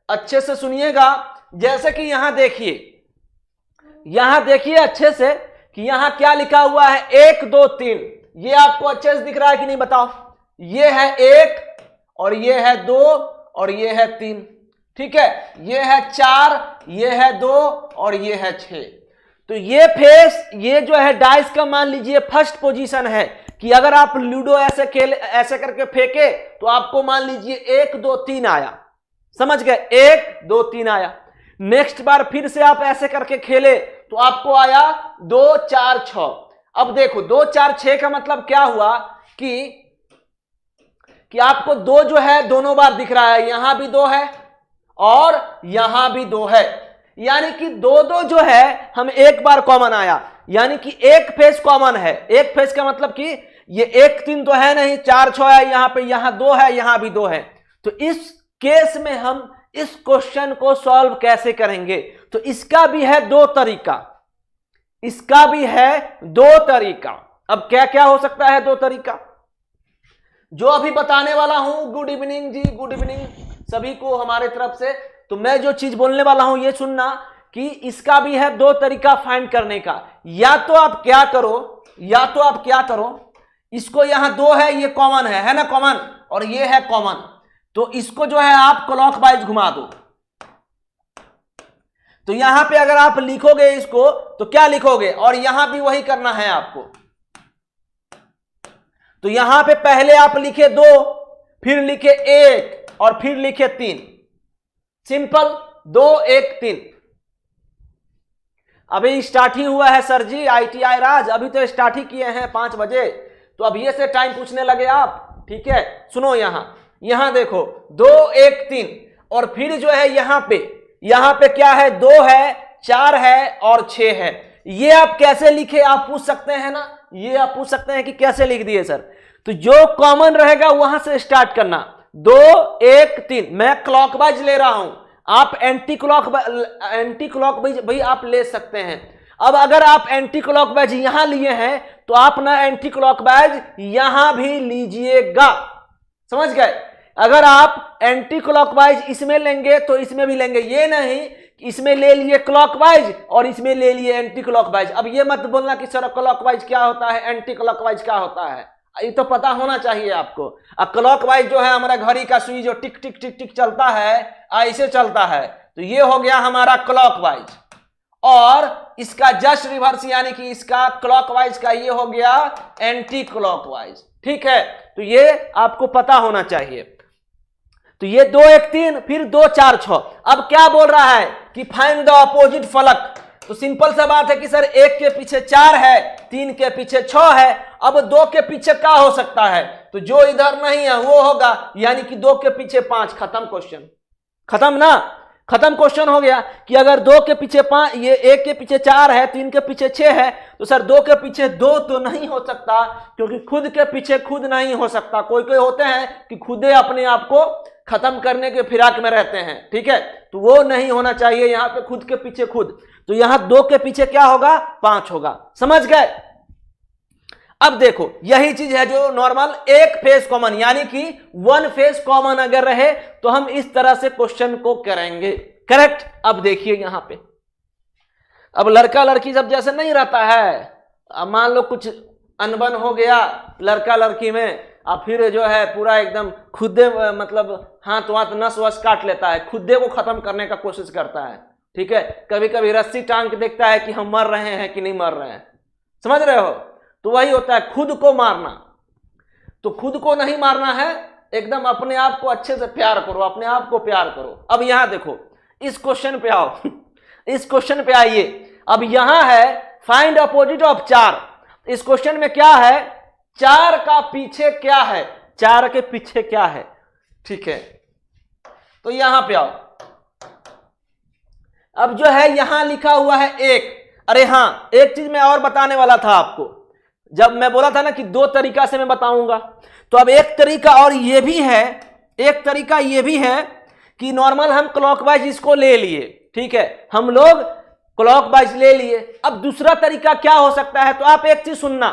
Speaker 1: अच्छे से सुनिएगा। जैसे कि यहां देखिए अच्छे से कि यहां क्या लिखा हुआ है, 1 2 3, ये आपको अच्छे से दिख रहा है कि नहीं बताओ? ये है 1 और ये है 2 और ये है 3, ठीक है। ये है 4, ये है 2 और ये है 6। तो ये फेस, ये जो है डाइस का मान लीजिए फर्स्ट पोजीशन है कि अगर आप लूडो ऐसे करके फेंके तो आपको मान लीजिए 1 2 3 आया, समझ गए, 1 2 3 आया। नेक्स्ट बार फिर से आप ऐसे करके खेले तो आपको आया 2 4 6। अब देखो 2 4 6 का मतलब क्या हुआ कि आपको 2 जो है दोनों बार दिख रहा है, यहां भी 2 है और यहां भी 2 है, यानी कि 2 2 जो है हम एक बार कॉमन आया, यानी कि एक फेस कॉमन है। एक फेस का मतलब कि ये 1 3 तो है नहीं, 4 6 है यहां पे, यहां 2 है, यहां भी 2 है। तो इस केस में हम इस क्वेश्चन को सॉल्व कैसे करेंगे? तो इसका भी है 2 तरीका। अब क्या क्या हो सकता है 2 तरीका जो अभी बताने वाला हूं। गुड इवनिंग जी, गुड इवनिंग सभी को हमारे तरफ से। तो मैं जो चीज बोलने वाला हूं ये सुनना कि इसका भी है 2 तरीका फाइंड करने का। या तो आप क्या करो, इसको यहां 2 है, ये कॉमन है ना, कॉमन, और ये है कॉमन, तो इसको जो है आप क्लॉकवाइज घुमा दो। तो यहां पे अगर आप लिखोगे इसको तो क्या लिखोगे, और यहां भी वही करना है आपको। तो यहां पे पहले आप लिखे 2, फिर लिखे 1 और फिर लिखे 3, सिंपल 2 1 3। अभी स्टार्ट ही हुआ है सर जी, ITI राज अभी तो स्टार्ट ही किए हैं 5 बजे, तो अब ये से टाइम पूछने लगे आप, ठीक है। सुनो यहां देखो 2 1 3, और फिर जो है यहां पे क्या है, 2 है, 4 है और 6 है। ये आप कैसे लिखे आप पूछ सकते हैं ना, ये आप पूछ सकते हैं कि कैसे लिख दिए सर। तो जो कॉमन रहेगा वहां से स्टार्ट करना, 2 1 3, मैं क्लॉकवाइज ले रहा हूं, आप एंटी क्लॉक भाई आप ले सकते हैं। अब अगर आप एंटी क्लॉकवाइज यहां लिए हैं तो आप ना एंटी क्लॉकवाइज यहां भी लीजिएगा, समझ गए। अगर आप एंटी क्लॉकवाइज इसमें लेंगे तो इसमें भी लेंगे, ये नहीं इसमें ले लिए क्लॉकवाइज और इसमें ले लिए एंटी क्लॉकवाइज। अब ये मत बोलना कि सर क्लॉकवाइज क्या होता है, एंटी क्लॉकवाइज क्या होता है, ये तो पता होना चाहिए आपको। अब क्लॉकवाइज जो है हमारा घड़ी का सुई जो टिक टिक टिक टिक चलता है, ऐसे चलता है, तो ये हो गया हमारा क्लॉकवाइज। और इसका जस्ट रिवर्स यानी कि इसका क्लॉकवाइज का ये हो गया एंटी क्लॉकवाइज, ठीक है। तो ये आपको पता होना चाहिए। तो ये 2 1 3 फिर 2 4 6। अब क्या बोल रहा है कि फाइंड द अपोजिट फलक। तो सिंपल सा बात है कि सर 1 के पीछे 4 है, 3 के पीछे 6 है, अब 2 के पीछे क्या हो सकता है, तो जो इधर नहीं है वो होगा, यानी कि 2 के पीछे 5। खत्म क्वेश्चन, खत्म ना, खत्म क्वेश्चन हो गया कि अगर 2 के पीछे 5, ये 1 के पीछे 4 है, 3 के पीछे 6 है, तो सर 2 के पीछे 2 तो नहीं हो सकता, क्योंकि खुद के पीछे खुद नहीं हो सकता। कोई कोई होते हैं कि खुदे अपने आप को खत्म करने के फिराक में रहते हैं, ठीक है, तो वो नहीं होना चाहिए यहां पे खुद के पीछे खुद। तो यहां 2 के पीछे क्या होगा, 5 होगा, समझ गए। अब देखो यही चीज है जो नॉर्मल एक फेज कॉमन, यानी कि 1 फेज कॉमन अगर रहे तो हम इस तरह से क्वेश्चन को करेंगे, करेक्ट। अब देखिए यहां पे, अब लड़का लड़की सब जैसे नहीं रहता है, अब मान लो कुछ अनबन हो गया लड़का लड़की में, अब फिर जो है पूरा एकदम खुदे मतलब हाथ वाथ नस वस काट लेता है, खुदे को खत्म करने का कोशिश करता है, ठीक है। कभी कभी रस्सी टांग के देखता है कि हम मर रहे हैं कि नहीं मर रहे हैं, समझ रहे हो। तो वही होता है खुद को मारना। तो खुद को नहीं मारना है, एकदम अपने आप को अच्छे से प्यार करो, अपने आप को प्यार करो। अब यहां देखो इस क्वेश्चन पे आओ इस क्वेश्चन पे आइए। अब यहां है फाइंड अपोजिट ऑफ 4। इस क्वेश्चन में क्या है, 4 का पीछे क्या है, 4 के पीछे क्या है, ठीक है। तो यहां पे आओ, अब जो है यहां लिखा हुआ है 1। अरे हां, एक चीज मैं और बताने वाला था आपको, जब मैं बोला था ना कि 2 तरीका से मैं बताऊंगा, तो अब एक तरीका और ये भी है, एक तरीका ये भी है कि नॉर्मल हम क्लॉकवाइज इसको ले लिए, ठीक है, हम लोग क्लॉकवाइज ले लिए। अब दूसरा तरीका क्या हो सकता है, तो आप एक चीज सुनना,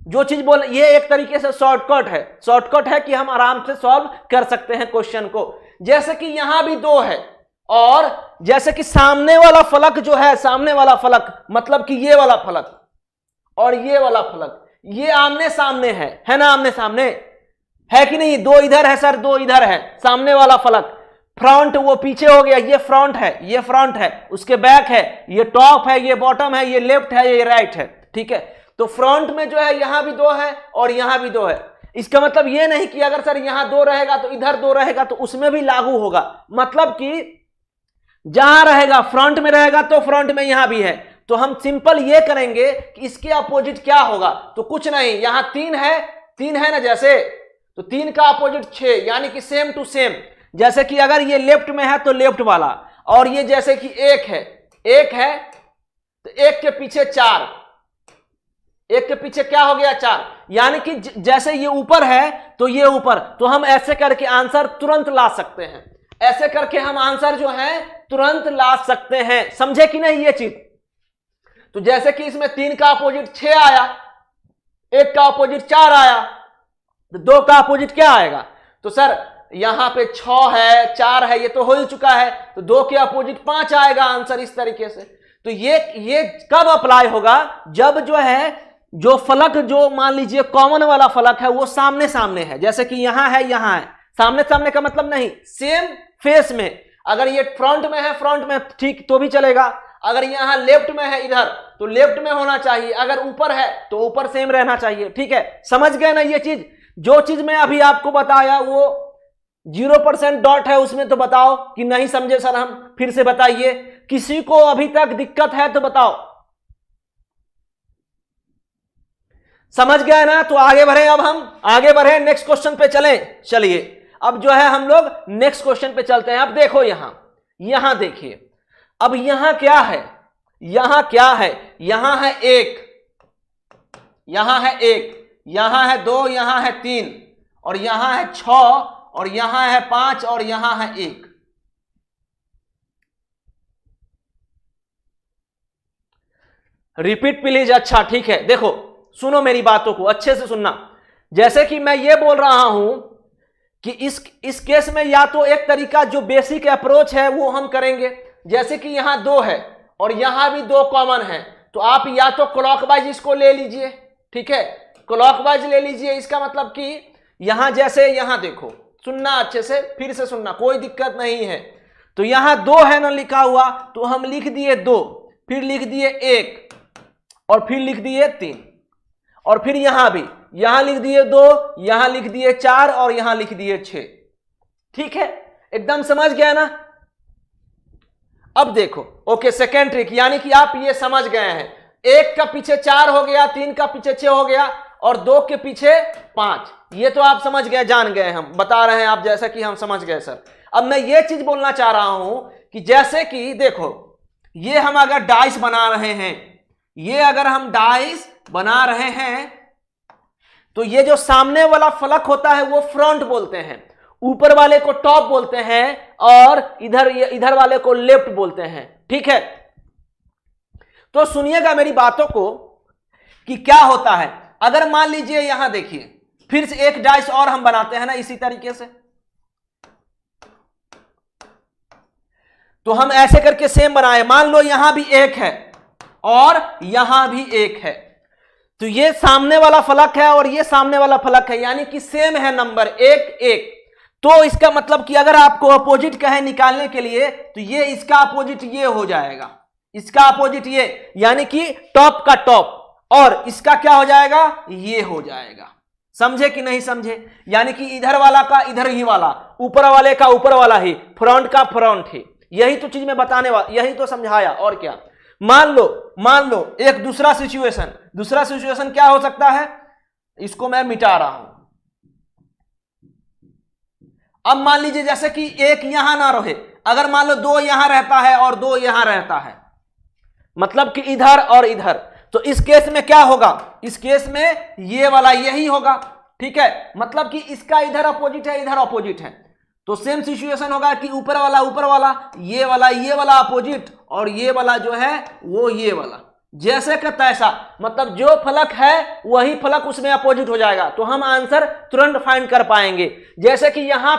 Speaker 1: जो चीज बोल, ये एक तरीके से शॉर्टकट है कि हम आराम से सॉल्व कर सकते हैं क्वेश्चन को। जैसे कि यहां भी 2 है, और जैसे कि सामने वाला फलक जो है, सामने वाला फलक मतलब कि ये वाला फलक और ये वाला फलक, ये आमने सामने है ना, आमने सामने है कि नहीं। 2 इधर है सर, 2 इधर है, सामने वाला फलक, फ्रंट वो पीछे हो गया, ये फ्रंट है, ये फ्रंट है, उसके बैक है, ये टॉप है, ये बॉटम है, ये लेफ्ट है, ये राइट है, ठीक है। तो फ्रंट में जो है यहां भी 2 है और यहां भी 2 है। इसका मतलब ये नहीं कि अगर सर यहां 2 रहेगा तो इधर 2 रहेगा तो उसमें भी लागू होगा, मतलब कि जहां रहेगा फ्रंट में रहेगा तो फ्रंट में यहां भी है। तो हम सिंपल ये करेंगे कि इसके अपोजिट क्या होगा, तो कुछ नहीं, यहां 3 है ना, जैसे तो 3 का अपोजिट 6, यानी कि सेम टू सेम। जैसे कि अगर ये लेफ्ट में है तो लेफ्ट वाला, और ये जैसे कि 1 है तो 1 के पीछे 4, 1 के पीछे क्या हो गया 4, यानी कि जैसे ये ऊपर है तो ये ऊपर। तो हम ऐसे करके आंसर तुरंत ला सकते हैं, ऐसे करके हम आंसर जो है तुरंत ला सकते हैं, समझे कि नहीं ये चीज। तो जैसे कि इसमें 3 का अपोजिट 6 आया, 1 का अपोजिट 4 आया, तो 2 का अपोजिट क्या आएगा, तो सर यहां पे 6 है 4 है, ये तो हो ही चुका है, तो 2 के अपोजिट 5 आएगा आंसर, इस तरीके से। तो ये कब अप्लाई होगा, जब जो है जो फलक जो मान लीजिए कॉमन वाला फलक है वो सामने सामने है, जैसे कि यहां है यहां है, सामने सामने का मतलब नहीं सेम फेस में। अगर ये फ्रंट में है फ्रंट में ठीक तो भी चलेगा, अगर यहां लेफ्ट में है इधर तो लेफ्ट में होना चाहिए, अगर ऊपर है तो ऊपर सेम रहना चाहिए, ठीक है। समझ गए ना ये चीज, जो चीज मैं अभी आपको बताया वो 0% डॉट है उसमें, तो बताओ कि नहीं समझे सर, हम फिर से बताइए, किसी को अभी तक दिक्कत है तो बताओ, समझ गए ना। तो आगे बढ़े, अब हम आगे बढ़े, नेक्स्ट क्वेश्चन पे चलिए अब जो है हम लोग नेक्स्ट क्वेश्चन पे चलते हैं। अब देखो यहां देखिए, अब यहां क्या है, यहां है 1, यहां है 2, यहां है 3, और यहां है 6, और यहां है 5, और यहां है 1। Repeat please. अच्छा ठीक है, देखो सुनो मेरी बातों को अच्छे से सुनना। जैसे कि मैं ये बोल रहा हूं कि इस केस में या तो एक तरीका जो बेसिक अप्रोच है वो हम करेंगे, जैसे कि यहां 2 है और यहां भी 2 कॉमन है, तो आप या तो क्लॉकवाइज इसको ले लीजिए, ठीक है, क्लॉकवाइज ले लीजिए। इसका मतलब कि यहां जैसे यहां देखो, सुनना अच्छे से, फिर से सुनना, कोई दिक्कत नहीं है। तो यहां 2 है ना लिखा हुआ, तो हम लिख दिए 2, फिर लिख दिए 1 और फिर लिख दिए 3, और फिर यहां भी, यहां लिख दिए 2, यहां लिख दिए 4 और यहां लिख दिए 6। ठीक है, एकदम समझ गया ना। अब देखो, ओके, सेकेंड ट्रिक, यानी कि आप ये समझ गए हैं, 1 का पीछे 4 हो गया, 3 का पीछे 6 हो गया और 2 के पीछे 5। ये तो आप समझ गए, जान गए, हम बता रहे हैं आप जैसा कि हम समझ गए सर। अब मैं ये चीज बोलना चाह रहा हूं कि जैसे कि देखो, ये हम अगर डाइस बना रहे हैं, ये अगर हम डाइस बना रहे हैं, तो ये जो सामने वाला फलक होता है वो फ्रंट बोलते हैं, ऊपर वाले को टॉप बोलते हैं और इधर वाले को लेफ्ट बोलते हैं। ठीक है, तो सुनिएगा मेरी बातों को कि क्या होता है। अगर मान लीजिए यहां देखिए, फिर से एक डाइस और हम बनाते हैं ना इसी तरीके से, तो हम ऐसे करके सेम बनाए। मान लो यहां भी 1 है और यहां भी 1 है, तो ये सामने वाला फलक है और ये सामने वाला फलक है, यानी कि सेम है नंबर 1 1। तो इसका मतलब कि अगर आपको अपोजिट कहे निकालने के लिए, तो ये इसका अपोजिट ये हो जाएगा, इसका अपोजिट ये, यानी कि टॉप का टॉप, और इसका क्या हो जाएगा, ये हो जाएगा। समझे कि नहीं समझे? यानी कि इधर वाला का इधर ही वाला, ऊपर वाले का ऊपर वाला ही, फ्रंट का फ्रंट ही। यही तो चीज मैं बताने वाला, यही तो समझाया, और क्या। मान लो एक दूसरा सिचुएशन क्या हो सकता है, इसको मैं मिटा रहा हूं। अब मान लीजिए जैसे कि 1 यहां ना रहे, अगर मान लो 2 यहां रहता है और 2 यहां रहता है, मतलब कि इधर और इधर, तो इस केस में क्या होगा, इस केस में ये वाला यही होगा। ठीक है, मतलब कि इसका इधर अपोजिट है, इधर अपोजिट है, तो सेम सिचुएशन होगा कि ऊपर वाला, ये वाला अपोजिट, और ये वाला जो है वो ये वाला, जैसे का तैसा, मतलब जो फलक है वही फलक उसमें अपोजिट हो जाएगा, तो हम आंसर तुरंत फाइंड कर पाएंगे। जैसे कि यहां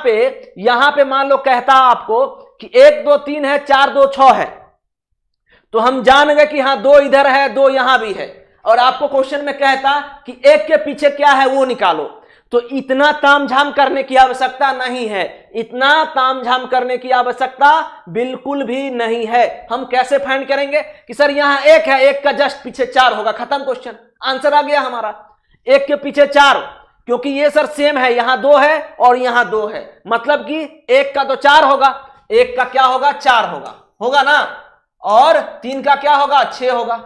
Speaker 1: पे मान लो कहता आपको कि 1 2 3 है, 4 2 6 है, तो हम जान गए कि हाँ 2 इधर है, 2 यहां भी है, और आपको क्वेश्चन में कहता कि 1 के पीछे क्या है वो निकालो, तो इतना तामझाम करने की आवश्यकता नहीं है, इतना तामझाम करने की आवश्यकता बिल्कुल भी नहीं है। हम कैसे फाइंड करेंगे कि सर यहां 1 है, 1 का जस्ट पीछे 4 होगा, खत्म क्वेश्चन, आंसर आ गया हमारा। 1 के पीछे 4, क्योंकि ये सर सेम है, यहां 2 है और यहां 2 है, मतलब कि 1 का तो 4 होगा, 1 का क्या होगा, 4 होगा ना, और 3 का क्या होगा, 6 होगा।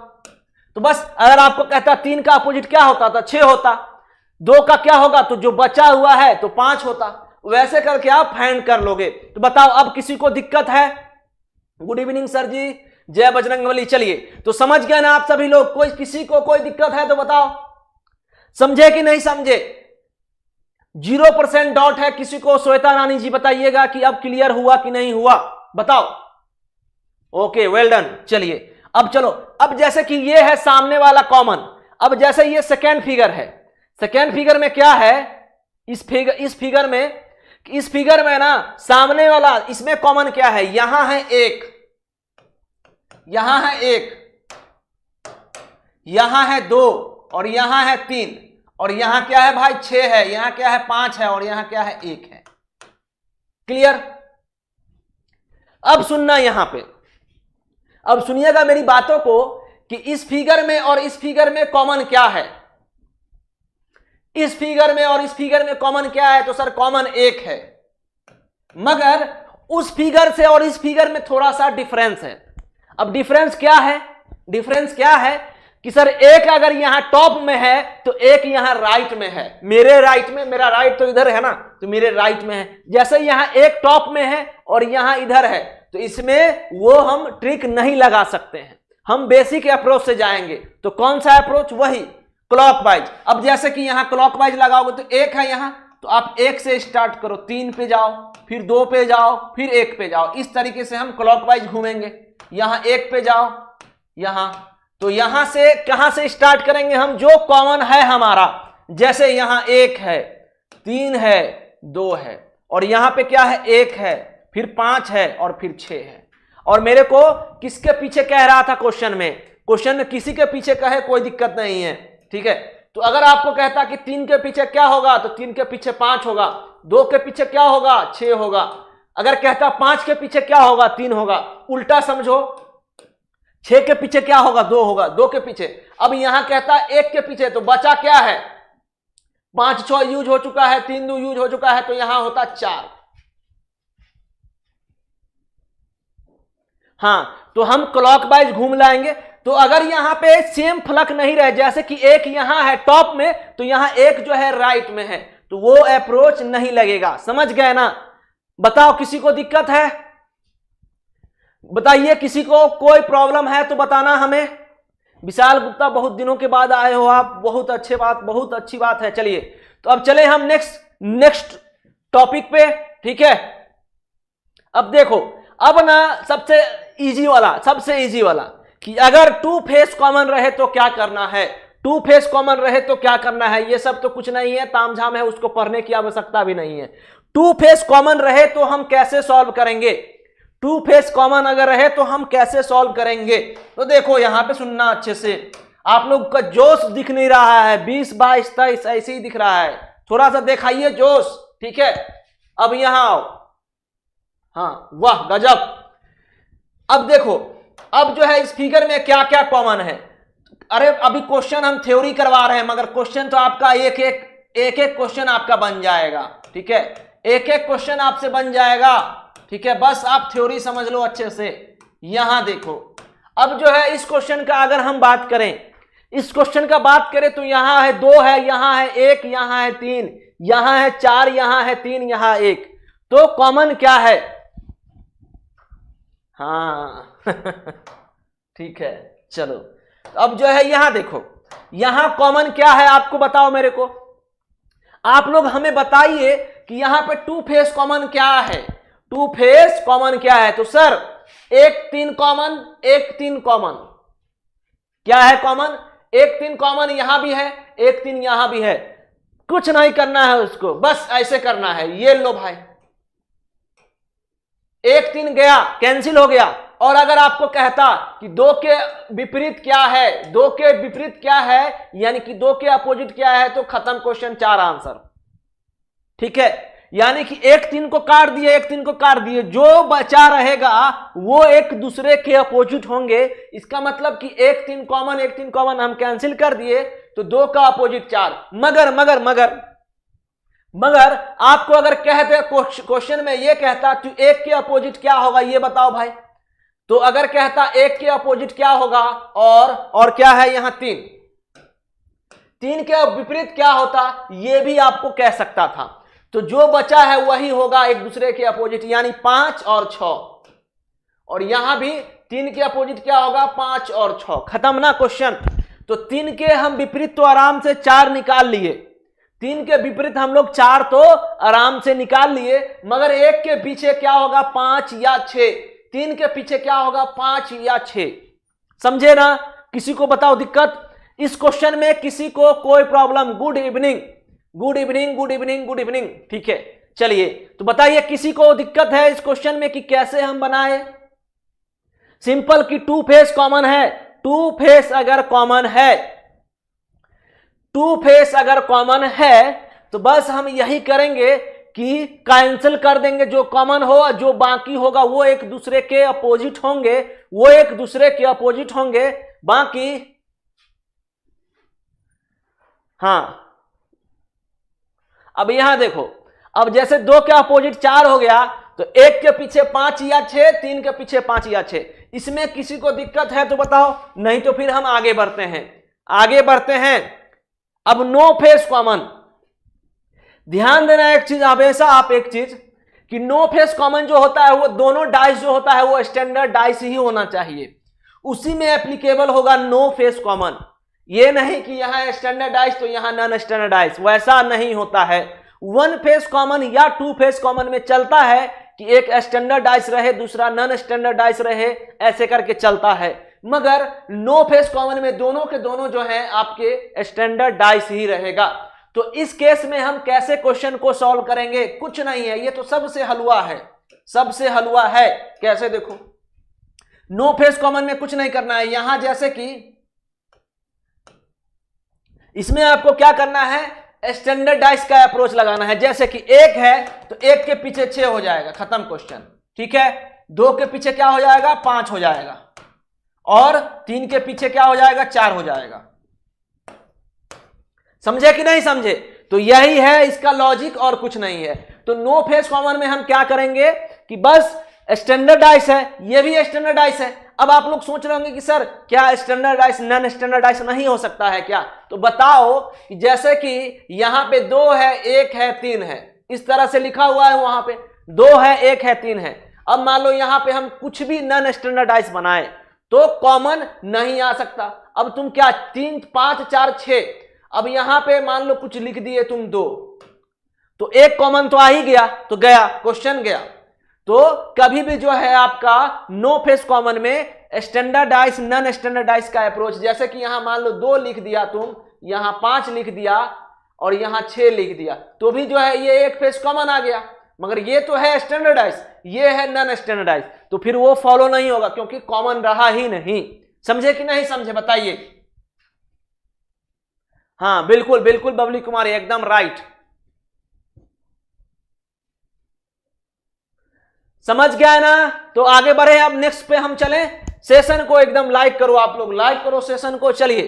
Speaker 1: तो बस अगर आपको कहता 3 का अपोजिट क्या होता था, 6 होता, 2 का क्या होगा, तो जो बचा हुआ है तो 5 होता, वैसे करके आप फाइंड कर लोगे। तो बताओ अब किसी को दिक्कत है? गुड इवनिंग सर जी, जय बजरंगबली। चलिए, तो समझ गए ना आप सभी लोग, कोई किसी को कोई दिक्कत है तो बताओ, समझे कि नहीं समझे? 0% डाउट है किसी को? श्वेता रानी जी बताइएगा कि अब क्लियर हुआ कि नहीं हुआ, बताओ। Okay, well done. चलिए अब चलो, अब जैसे कि ये है सामने वाला कॉमन, अब जैसे ये सेकेंड फिगर है, सेकेंड फिगर में क्या है, इस फिगर में ना सामने वाला, इसमें कॉमन क्या है, यहां है 1, यहां है 1, यहां है 2 और यहां है 3, और यहां क्या है भाई, 6 है, यहां क्या है, 5 है, और यहां क्या है, 1 है। क्लियर? अब सुनना, यहां पे अब सुनिएगा मेरी बातों को कि इस फिगर में और इस फिगर में कॉमन क्या है, इस फिगर में और इस फिगर में कॉमन क्या है, तो सर कॉमन 1 है, मगर उस फिगर से और इस फिगर में थोड़ा सा डिफरेंस है। अब डिफरेंस क्या है, डिफरेंस क्या है कि सर 1 अगर यहां टॉप में है तो 1 यहां राइट में है, मेरे राइट में, मेरा राइट तो इधर है ना, तो मेरे राइट में है। जैसे यहां 1 टॉप में है और यहां इधर है, तो इसमें वो हम ट्रिक नहीं लगा सकते हैं, हम बेसिक अप्रोच से जाएंगे। तो कौन सा अप्रोच, वही क्लॉकवाइज। अब जैसे कि यहां क्लॉकवाइज लगाओगे तो 1 है यहां, तो आप 1 से स्टार्ट करो, 3 पे जाओ, फिर 2 पे जाओ, फिर 1 पे जाओ, इस तरीके से हम क्लॉकवाइज घूमेंगे। यहां 1 पे जाओ, यहां तो यहां से कहां से स्टार्ट करेंगे हम? जो कॉमन है हमारा, जैसे यहां 1 है, 3 है, 2 है, और यहां पे क्या है? 1 है, फिर 5 है और फिर 6 है। और मेरे को किसके पीछे कह रहा था क्वेश्चन में किसी के पीछे कहे कोई दिक्कत नहीं है, ठीक है। तो अगर आपको कहता कि 3 के पीछे क्या होगा, तो 3 के पीछे 5 होगा, 2 के पीछे क्या होगा? 6 होगा। अगर कहता 5 के पीछे क्या होगा? 3 होगा। उल्टा समझो, 6 के पीछे क्या होगा? 2 होगा, 2 के पीछे। अब यहां कहता 1 के पीछे, तो बचा क्या है? 5 6 यूज हो चुका है, 3 2 यूज हो चुका है, तो यहां होता 4। हां, तो हम क्लॉकवाइज घूम लाएंगे। तो अगर यहां पे सेम फलक नहीं रहे, जैसे कि 1 यहां है टॉप में, तो यहां 1 जो है राइट में है, तो वो अप्रोच नहीं लगेगा। समझ गए ना? बताओ, किसी को दिक्कत है? बताइए, किसी को कोई प्रॉब्लम है तो बताना हमें। विशाल गुप्ता, बहुत दिनों के बाद आए हो आप, बहुत अच्छी बात है। चलिए, तो अब चले हम नेक्स्ट टॉपिक पे, ठीक है। अब देखो, अब ना सबसे इजी वाला कि अगर 2 फेस कॉमन रहे तो क्या करना है। 2 फेस कॉमन रहे तो क्या करना है, ये सब तो कुछ नहीं है, तामझाम है, उसको पढ़ने की आवश्यकता भी नहीं है। 2 फेस कॉमन रहे तो हम कैसे सॉल्व करेंगे? 2 फेस कॉमन अगर रहे तो हम कैसे सॉल्व करेंगे? तो देखो, यहां पे सुनना अच्छे से, आप लोग का जोश दिख नहीं रहा है, 20 22 23 ऐसे ही दिख रहा है, थोड़ा सा दिखाइए जोश, ठीक है। अब यहां आओ, हाँ, वाह गजब। अब देखो, अब जो है इस फिगर में क्या क्या कॉमन है। अरे अभी क्वेश्चन हम थ्योरी करवा रहे हैं, मगर क्वेश्चन तो आपका एक एक क्वेश्चन आपका बन जाएगा, ठीक है। एक एक क्वेश्चन आपसे बन जाएगा, ठीक है। बस आप थ्योरी समझ लो अच्छे से। यहां देखो, अब जो है इस क्वेश्चन का अगर हम बात करें, तो यहां है 2 है, यहां है 1, यहां है 3, यहां है 4, यहां है 3, यहां 1, तो कॉमन क्या है? हाँ ठीक है, चलो। अब जो है यहां देखो, यहां कॉमन क्या है आपको बताओ मेरे को। आप लोग हमें बताइए कि यहां पे 2 फेस कॉमन क्या है। 2 फेस कॉमन क्या है? तो सर 1 3 कॉमन, 1 3 कॉमन। क्या है कॉमन? 1 3 कॉमन यहां भी है, 1 3 यहां भी है। कुछ नहीं करना है उसको, बस ऐसे करना है। ये लो भाई, 1 3 गया, कैंसिल हो गया। और अगर आपको कहता कि 2 के विपरीत क्या है, 2 के विपरीत क्या है, यानी कि 2 के अपोजिट क्या है, तो खत्म क्वेश्चन, 4 आंसर, ठीक है। यानी कि 1 3 को काट दिए, 1 3 को काट दिए, जो बचा रहेगा वो एक दूसरे के अपोजिट होंगे। इसका मतलब कि 1 3 कॉमन, 1 3 कॉमन हम कैंसिल कर दिए, तो 2 का अपोजिट 4। मगर आपको अगर कहते क्वेश्चन में ये कहता कि 1 के अपोजिट क्या होगा, ये बताओ भाई। तो अगर कहता 1 के अपोजिट क्या होगा, और क्या है यहां 3 के विपरीत क्या होता, ये भी आपको कह सकता था। तो जो बचा है वही होगा एक दूसरे के अपोजिट, यानी 5 और 6। और यहां भी 3 के अपोजिट क्या होगा, 5 और 6। खत्म ना क्वेश्चन। तो 3 के हम विपरीत तो आराम से 4 निकाल लिए, 3 के विपरीत हम लोग 4 तो आराम से निकाल लिए, मगर 1 के पीछे क्या होगा, 5 या 6। 3 के पीछे क्या होगा, 5 या 6। समझे ना? किसी को बताओ दिक्कत इस क्वेश्चन में? किसी को कोई प्रॉब्लम? गुड इवनिंग, ठीक है। चलिए, तो बताइए किसी को दिक्कत है इस क्वेश्चन में कि कैसे हम बनाए? सिंपल कि 2 फेस कॉमन है। 2 फेस अगर कॉमन है, 2 फेस अगर कॉमन है, तो बस हम यही करेंगे कि कैंसिल कर देंगे जो कॉमन हो, जो बाकी होगा वो एक दूसरे के अपोजिट होंगे, बाकी हाँ। अब यहां देखो, अब जैसे 2 के अपोजिट 4 हो गया, तो 1 के पीछे 5 या 6, 3 के पीछे 5 या 6। इसमें किसी को दिक्कत है तो बताओ, नहीं तो फिर हम आगे बढ़ते हैं। अब नो फेस कॉमन, ध्यान देना एक चीज, हमेशा आप एक चीज कि नो फेस कॉमन जो होता है, वो दोनों डाइस जो होता है वो स्टैंडर्ड डाइस ही होना चाहिए, उसी में एप्लीकेबल होगा नो फेस कॉमन। ये नहीं कि यहां स्टैंडर्ड डाइस तो यहां नॉन स्टैंडर्ड डाइस, वैसा नहीं होता है। 1 फेस कॉमन या 2 फेस कॉमन में चलता है कि एक स्टैंडर्ड डाइस रहे, दूसरा नॉन स्टैंडर्ड डाइस रहे, ऐसे करके चलता है। मगर नो फेस कॉमन में दोनों के दोनों जो है आपके स्टैंडर्ड डाइस ही रहेगा। तो इस केस में हम कैसे क्वेश्चन को सॉल्व करेंगे? कुछ नहीं है, ये तो सबसे हलवा है, सबसे हलवा है। कैसे? देखो, नो फेस कॉमन में कुछ नहीं करना है। यहां जैसे कि इसमें आपको क्या करना है? स्टैंडर्ड डाइस का अप्रोच लगाना है। जैसे कि 1 है तो 1 के पीछे 6 हो जाएगा, खत्म क्वेश्चन। ठीक है, 2 के पीछे क्या हो जाएगा? 5 हो जाएगा, और 3 के पीछे क्या हो जाएगा? 4 हो जाएगा। समझे कि नहीं समझे? तो यही है इसका लॉजिक और कुछ नहीं है। तो नो फेस कॉमन में हम क्या करेंगे कि बस स्टैंडर्ड डाइस है, ये भी स्टैंडर्ड डाइस है। अब आप लोग सोच रहे होंगे कि सर क्या standard dice non standard dice नहीं हो सकता है क्या? तो बताओ कि जैसे कि यहां पे 2 है, 1 है, 3 है, इस तरह से लिखा हुआ है, वहां पे 2 है, 1 है, 3 है। अब मान लो यहां पे हम कुछ भी नॉन स्टैंडर्ड डाइस बनाए तो कॉमन नहीं आ सकता। अब तुम क्या 3, 5, 4, 6, अब यहां पे मान लो कुछ लिख दिए तुम 2, तो 1 कॉमन तो आ ही गया, तो गया क्वेश्चन गया। तो कभी भी जो है आपका नो फेस कॉमन में standard dice non standard dice का अप्रोच, जैसे कि यहां मान लो 2 लिख दिया तुम, यहां 5 लिख दिया और यहां 6 लिख दिया, तो भी जो है ये एक फेस कॉमन आ गया। मगर ये तो है स्टैंडर्ड डाइस, ये है नॉन स्टैंडर्ड डाइस, तो फिर वो फॉलो नहीं होगा क्योंकि कॉमन रहा ही नहीं। समझे कि नहीं समझे? बताइए। हाँ बिल्कुल बिल्कुल बबली कुमारी, एकदम राइट। समझ गया ना? तो आगे बढ़े, अब नेक्स्ट पे हम चले। सेशन को एकदम लाइक करो, आप लोग लाइक करो सेशन को। चलिए,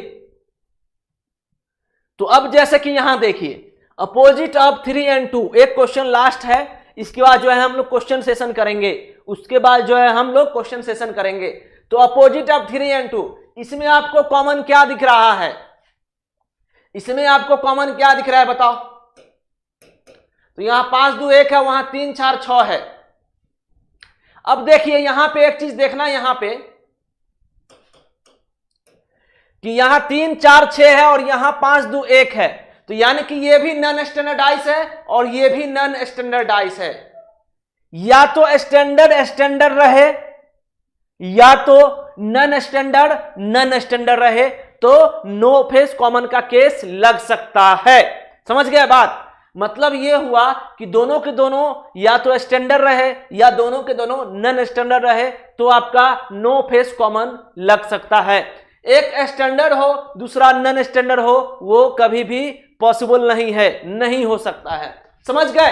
Speaker 1: तो अब जैसे कि यहां देखिए, अपोजिट ऑफ 3 and 2, एक क्वेश्चन लास्ट है, इसके बाद जो है हम लोग क्वेश्चन सेशन करेंगे, उसके बाद जो है हम लोग क्वेश्चन सेशन करेंगे। तो अपोजिट ऑफ 3 and 2, इसमें आपको कॉमन क्या दिख रहा है? इसमें आपको कॉमन क्या दिख रहा है बताओ? तो यहां 5, 2, 1 है, वहां 3, 4, 6 है। अब देखिए यहां पे एक चीज देखना, यहां पे कि यहां 3, 4, 6 है और यहां 5, 2, 1 है, तो यानी कि ये भी नॉन स्टैंडर्डाइज है और ये भी नॉन स्टैंडर्डाइज है। या तो स्टैंडर्ड रहे या तो नॉन स्टैंडर्ड रहे, तो नो फेस कॉमन का केस लग सकता है। समझ गए बात? मतलब ये हुआ कि दोनों के दोनों या तो स्टैंडर्ड रहे या दोनों के दोनों नॉन स्टैंडर्ड रहे, तो आपका नो फेस कॉमन लग सकता है। एक स्टैंडर्ड हो दूसरा नॉन स्टैंडर्ड हो, वो कभी भी पॉसिबल नहीं है, नहीं हो सकता है। समझ गए?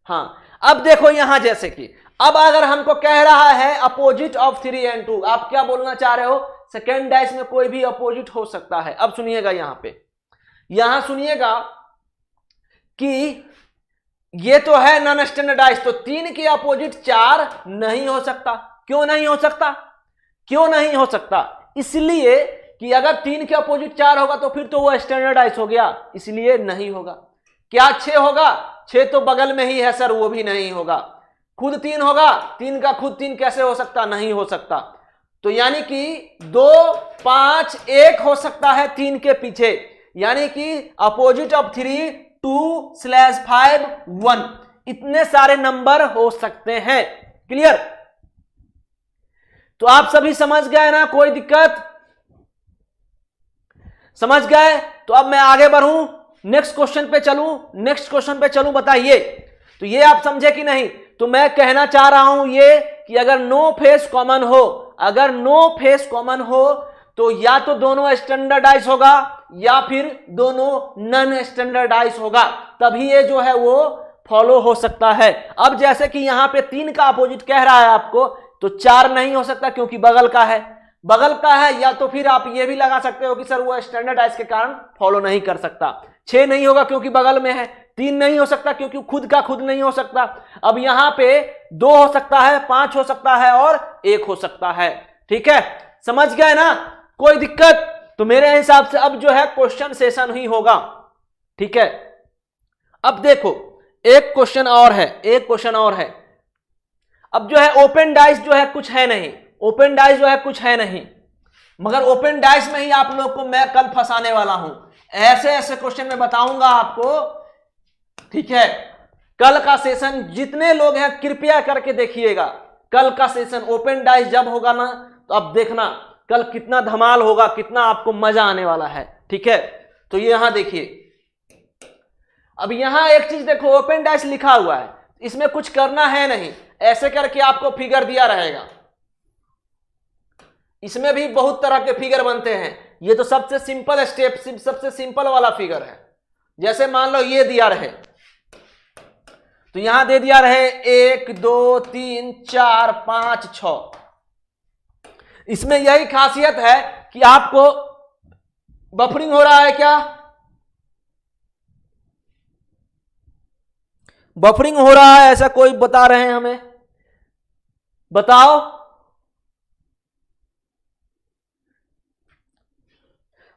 Speaker 1: हां, अब देखो यहां जैसे कि अब अगर हमको कह रहा है अपोजिट ऑफ 3 and 2, आप क्या बोलना चाह रहे हो? सेकेंड डाइस में कोई भी अपोजिट हो सकता है। अब सुनिएगा यहां सुनिएगा कि ये तो है नॉन स्टैंडर्डाइज, तो 3 के अपोजिट 4 नहीं हो सकता। क्यों नहीं हो सकता? क्यों नहीं हो सकता? इसलिए कि अगर 3 के अपोजिट 4 होगा तो फिर तो वो स्टैंडर्डाइज हो गया, इसलिए नहीं होगा। क्या 6 होगा? 6 तो बगल में ही है सर, वो भी नहीं होगा। खुद 3 होगा, 3 का खुद 3 कैसे हो सकता? नहीं हो सकता। तो यानी कि 2, 5, 1 हो सकता है 3 के पीछे, यानी कि अपोजिट ऑफ 3 2/5 1, इतने सारे नंबर हो सकते हैं। क्लियर? तो आप सभी समझ गए ना? कोई दिक्कत? समझ गए? तो अब मैं आगे बढ़ूं, नेक्स्ट क्वेश्चन पे चलूं, बताइए। तो ये आप समझे कि नहीं? तो मैं कहना चाह रहा हूं ये कि अगर नो फेस कॉमन हो तो या तो दोनों स्टैंडर्डाइज होगा या फिर दोनों नॉन स्टैंडर्डाइज होगा, तभी ये जो है वो फॉलो हो सकता है। अब जैसे कि यहां पे 3 का अपोजिट कह रहा है आपको, तो 4 नहीं हो सकता क्योंकि बगल का है, या तो फिर आप ये भी लगा सकते हो कि सर वो स्टैंडर्डाइज के कारण फॉलो नहीं कर सकता। 6 नहीं होगा क्योंकि बगल में है, 3 नहीं हो सकता क्योंकि खुद का खुद नहीं हो सकता। अब यहां पे 2 हो सकता है, 5 हो सकता है और 1 हो सकता है। ठीक है, समझ गए ना? कोई दिक्कत? तो मेरे हिसाब से अब जो है क्वेश्चन सेशन ही होगा। ठीक है, अब देखो एक क्वेश्चन और है, अब जो है ओपन डाइस जो है कुछ है नहीं, मगर ओपन डाइस में ही आप लोग को मैं कल फंसाने वाला हूं। ऐसे क्वेश्चन में बताऊंगा आपको। ठीक है, कल का सेशन जितने लोग हैं कृपया करके देखिएगा, कल का सेशन ओपन डाइस जब होगा ना, तो अब देखना कल कितना धमाल होगा, कितना आपको मजा आने वाला है। ठीक है, तो ये यहां देखिए, अब यहां एक चीज देखो, ओपन डाइस लिखा हुआ है, इसमें कुछ करना है नहीं, ऐसे करके आपको फिगर दिया रहेगा। इसमें भी बहुत तरह के फिगर बनते हैं, ये तो सबसे सिंपल स्टेप, सबसे सिंपल वाला फिगर है। जैसे मान लो ये दिया रहे, तो यहां दे दिया रहे 1 2 3 4 5 6। इसमें यही खासियत है कि आपको बफरिंग हो रहा है क्या, बफरिंग हो रहा है ऐसा कोई बता रहे हैं हमें, बताओ।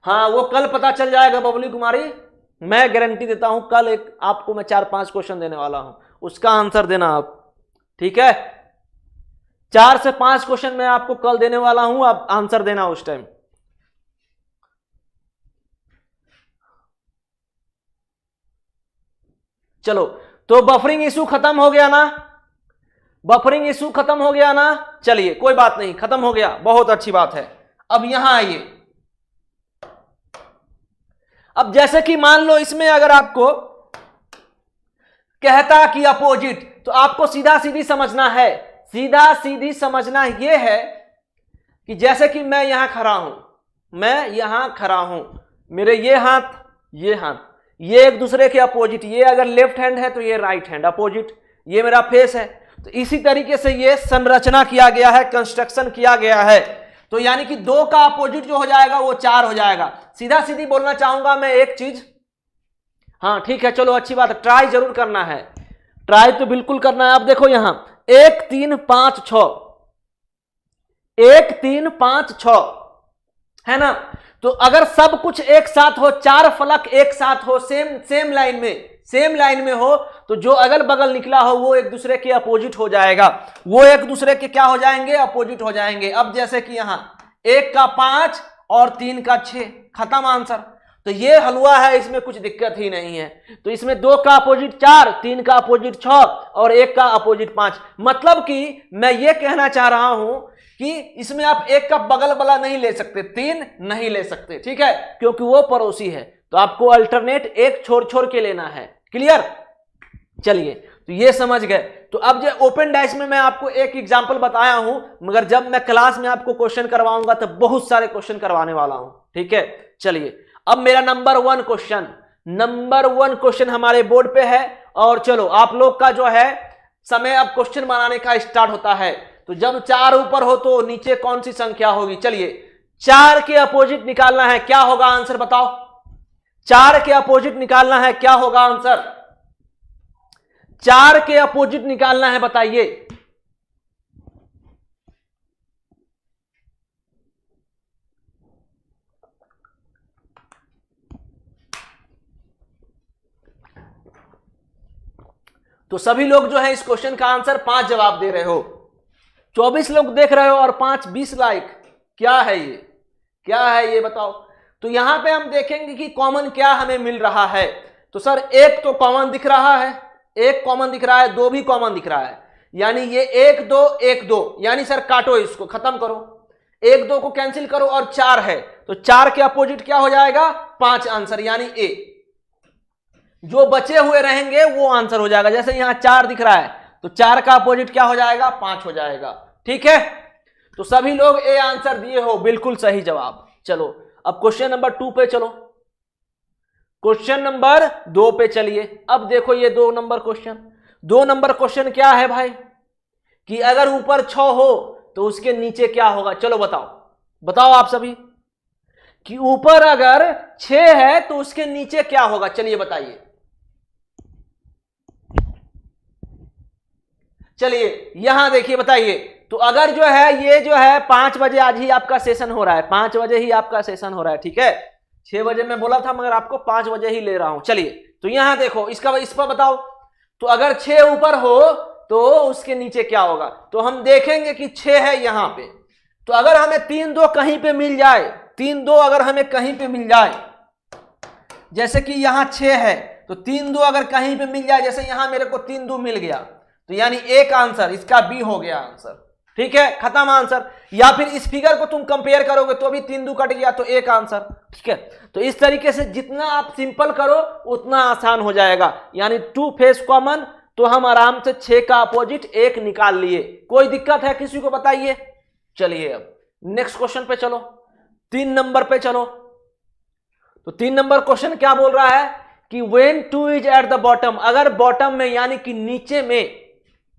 Speaker 1: हाँ, वो कल पता चल जाएगा बबली कुमारी, मैं गारंटी देता हूं। कल एक आपको मैं 4-5 क्वेश्चन देने वाला हूं, उसका आंसर देना आप। ठीक है, 4 से 5 क्वेश्चन मैं आपको कल देने वाला हूं, आप आंसर देना उस टाइम। चलो, तो बफरिंग इशू खत्म हो गया ना, बफरिंग इशू खत्म हो गया ना। चलिए कोई बात नहीं, खत्म हो गया, बहुत अच्छी बात है। अब यहां आइए, अब जैसे कि मान लो इसमें अगर आपको कहता कि अपोजिट, तो आपको सीधा सीधी समझना है, सीधा सीधी समझना यह है कि जैसे कि मैं यहां खड़ा हूं, मैं यहां खड़ा हूं, मेरे ये हाथ, ये हाथ, ये एक दूसरे के अपोजिट, ये अगर लेफ्ट हैंड है तो ये राइट हैंड अपोजिट, ये मेरा फेस है। तो इसी तरीके से ये संरचना किया गया है, कंस्ट्रक्शन किया गया है। तो यानी कि 2 का अपोजिट जो हो जाएगा वो 4 हो जाएगा। सीधा सीधी बोलना चाहूंगा मैं एक चीज, हाँ ठीक है, चलो अच्छी बात है, ट्राई जरूर करना है, ट्राई तो बिल्कुल करना है। अब देखो यहां 1 3 5 6, 1 3 5 6 है ना। तो अगर सब कुछ एक साथ हो, 4 फलक एक साथ हो, सेम लाइन में, सेम लाइन में हो, तो जो अगल बगल निकला हो वो एक दूसरे के अपोजिट हो जाएगा, वो एक दूसरे के क्या हो जाएंगे, अपोजिट हो जाएंगे। अब जैसे कि यहां 1 का 5 और 3 का 6, खत्म आंसर। तो ये हलवा है, इसमें कुछ दिक्कत ही नहीं है। तो इसमें 2 का अपोजिट 4, 3 का अपोजिट 6 और 1 का अपोजिट 5। मतलब कि मैं ये कहना चाह रहा हूं कि इसमें आप 1 का बगल वाला नहीं ले सकते, 3 नहीं ले सकते, ठीक है, क्योंकि वो पड़ोसी है। तो आपको अल्टरनेट 1 छोड़ छोड़ के लेना है। क्लियर? चलिए, तो ये समझ गए। तो अब जो ओपन डाइस में मैं आपको एक एग्जांपल बताया हूं, मगर जब मैं क्लास में आपको क्वेश्चन करवाऊंगा तो बहुत सारे क्वेश्चन करवाने वाला हूं। ठीक है, चलिए अब मेरा नंबर 1 क्वेश्चन हमारे बोर्ड पे है। और चलो आप लोग का जो है समय अब क्वेश्चन बनाने का स्टार्ट होता है। तो जब 4 ऊपर हो तो नीचे कौन सी संख्या होगी? चलिए 4 के अपोजिट निकालना है, क्या होगा आंसर बताओ? 4 के अपोजिट निकालना है, क्या होगा आंसर? 4 के अपोजिट निकालना है, बताइए। तो सभी लोग जो है इस क्वेश्चन का आंसर 5 जवाब दे रहे हो। 24 लोग देख रहे हो और 5 20 लाइक। क्या है ये, क्या है ये बताओ। तो यहां पे हम देखेंगे कि कॉमन क्या हमें मिल रहा है। तो सर 1 तो कॉमन दिख रहा है, 1 कॉमन दिख रहा है, 2 भी कॉमन दिख रहा है, यानी ये 1 2 1 2, यानी सर काटो इसको, खत्म करो, 1 2 को कैंसिल करो और 4 है, तो 4 के अपोजिट क्या हो जाएगा? 5 आंसर, यानी ए। जो बचे हुए रहेंगे वो आंसर हो जाएगा। जैसे यहां 4 दिख रहा है तो 4 का अपोजिट क्या हो जाएगा? 5 हो जाएगा। ठीक है, तो सभी लोग ए आंसर दिए हो, बिल्कुल सही जवाब। चलो अब क्वेश्चन नंबर 2 पे चलो, क्वेश्चन नंबर 2 पे चलिए। अब देखो ये 2 नंबर क्वेश्चन, 2 नंबर क्वेश्चन क्या है भाई कि अगर ऊपर 6 हो तो उसके नीचे क्या होगा? चलो बताओ, बताओ आप सभी कि ऊपर अगर 6 है तो उसके नीचे क्या होगा? चलिए बताइए। चलिए यहां देखिए, बताइए। तो अगर जो है ये जो है 5 बजे आज ही आपका सेशन हो रहा है, 5 बजे ही आपका सेशन हो रहा है, ठीक है। 6 बजे मैं बोला था मगर आपको 5 बजे ही ले रहा हूं। चलिए तो यहां देखो, इस पर बताओ। तो अगर 6 ऊपर हो तो उसके नीचे क्या होगा? तो हम देखेंगे कि 6 है यहां पे, तो अगर हमें 3 2 कहीं पे मिल जाए, 3 2 अगर हमें कहीं पे मिल जाए, जैसे कि यहां 6 है तो 3 2 अगर कहीं पे मिल जाए, जैसे यहां मेरे को 3 2 मिल गया, तो यानी एक आंसर इसका बी हो गया आंसर। ठीक है, खत्म आंसर। या फिर इस फिगर को तुम कंपेयर करोगे तो भी 3 2 कट गया तो एक आंसर। ठीक है, तो इस तरीके से जितना आप सिंपल करो उतना आसान हो जाएगा। यानी 2 फेस कॉमन, तो हम आराम से 6 का अपोजिट 1 निकाल लिए। कोई दिक्कत है किसी को बताइए? चलिए अब नेक्स्ट क्वेश्चन पे चलो, 3 नंबर पे चलो। तो 3 नंबर क्वेश्चन क्या बोल रहा है कि when 2 is at the bottom, अगर बॉटम में यानी कि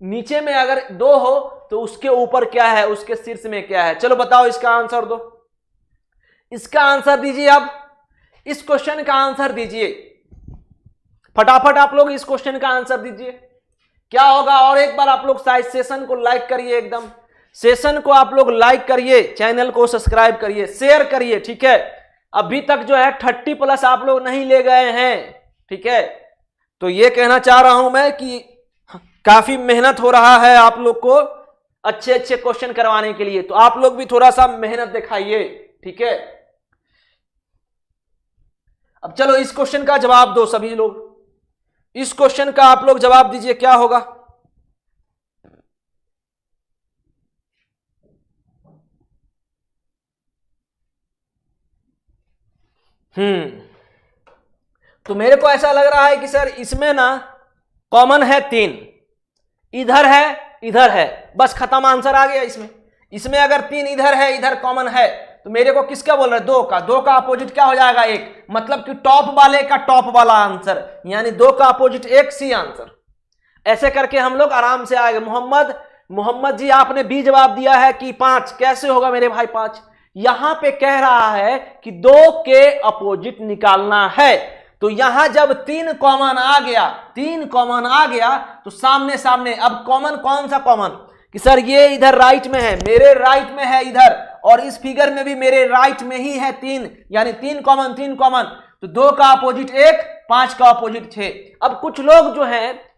Speaker 1: नीचे में अगर 2 हो तो उसके ऊपर क्या है, उसके शीर्ष में क्या है? चलो बताओ, इसका आंसर दो, इसका आंसर दीजिए। अब इस क्वेश्चन का आंसर दीजिए फटाफट, आप लोग इस क्वेश्चन का आंसर दीजिए, क्या होगा? और एक बार आप लोग शायद सेशन को लाइक करिए, एकदम सेशन को आप लोग लाइक करिए, चैनल को सब्सक्राइब करिए, शेयर करिए। ठीक है, अभी तक जो है 30+ आप लोग नहीं ले गए हैं। ठीक है, तो ये कहना चाह रहा हूं मैं कि काफी मेहनत हो रहा है आप लोग को अच्छे अच्छे क्वेश्चन करवाने के लिए, तो आप लोग भी थोड़ा सा मेहनत दिखाइए। ठीक है, अब चलो इस क्वेश्चन का जवाब दो सभी लोग, इस क्वेश्चन का आप लोग जवाब दीजिए, क्या होगा? तो मेरे को ऐसा लग रहा है कि सर इसमें ना कॉमन है 3, इधर है, बस खत्म, आंसर आ गया इसमें अगर 3 इधर है, इधर कॉमन है, तो मेरे को किसका बोल रहा है? 2 का अपोजिट क्या हो जाएगा? 1, मतलब कि टॉप वाले का टॉप वाला आंसर, यानी 2 का अपोजिट 1, सी आंसर। ऐसे करके हम लोग आराम से आएंगे। मोहम्मद जी आपने बी जवाब दिया है कि 5, कैसे होगा मेरे भाई 5? यहां पे कह रहा है कि 2 के अपोजिट निकालना है, तो यहां जब 3 कॉमन आ गया तो सामने सामने, अब कॉमन कौन सा कॉमन? कि सर ये इधर राइट में है, मेरे राइट में है इधर, और इस फिगर में भी मेरे राइट में ही है 3, यानी 3 कॉमन, तो 2 का अपोजिट 1, 5 का अपोजिट 6। अब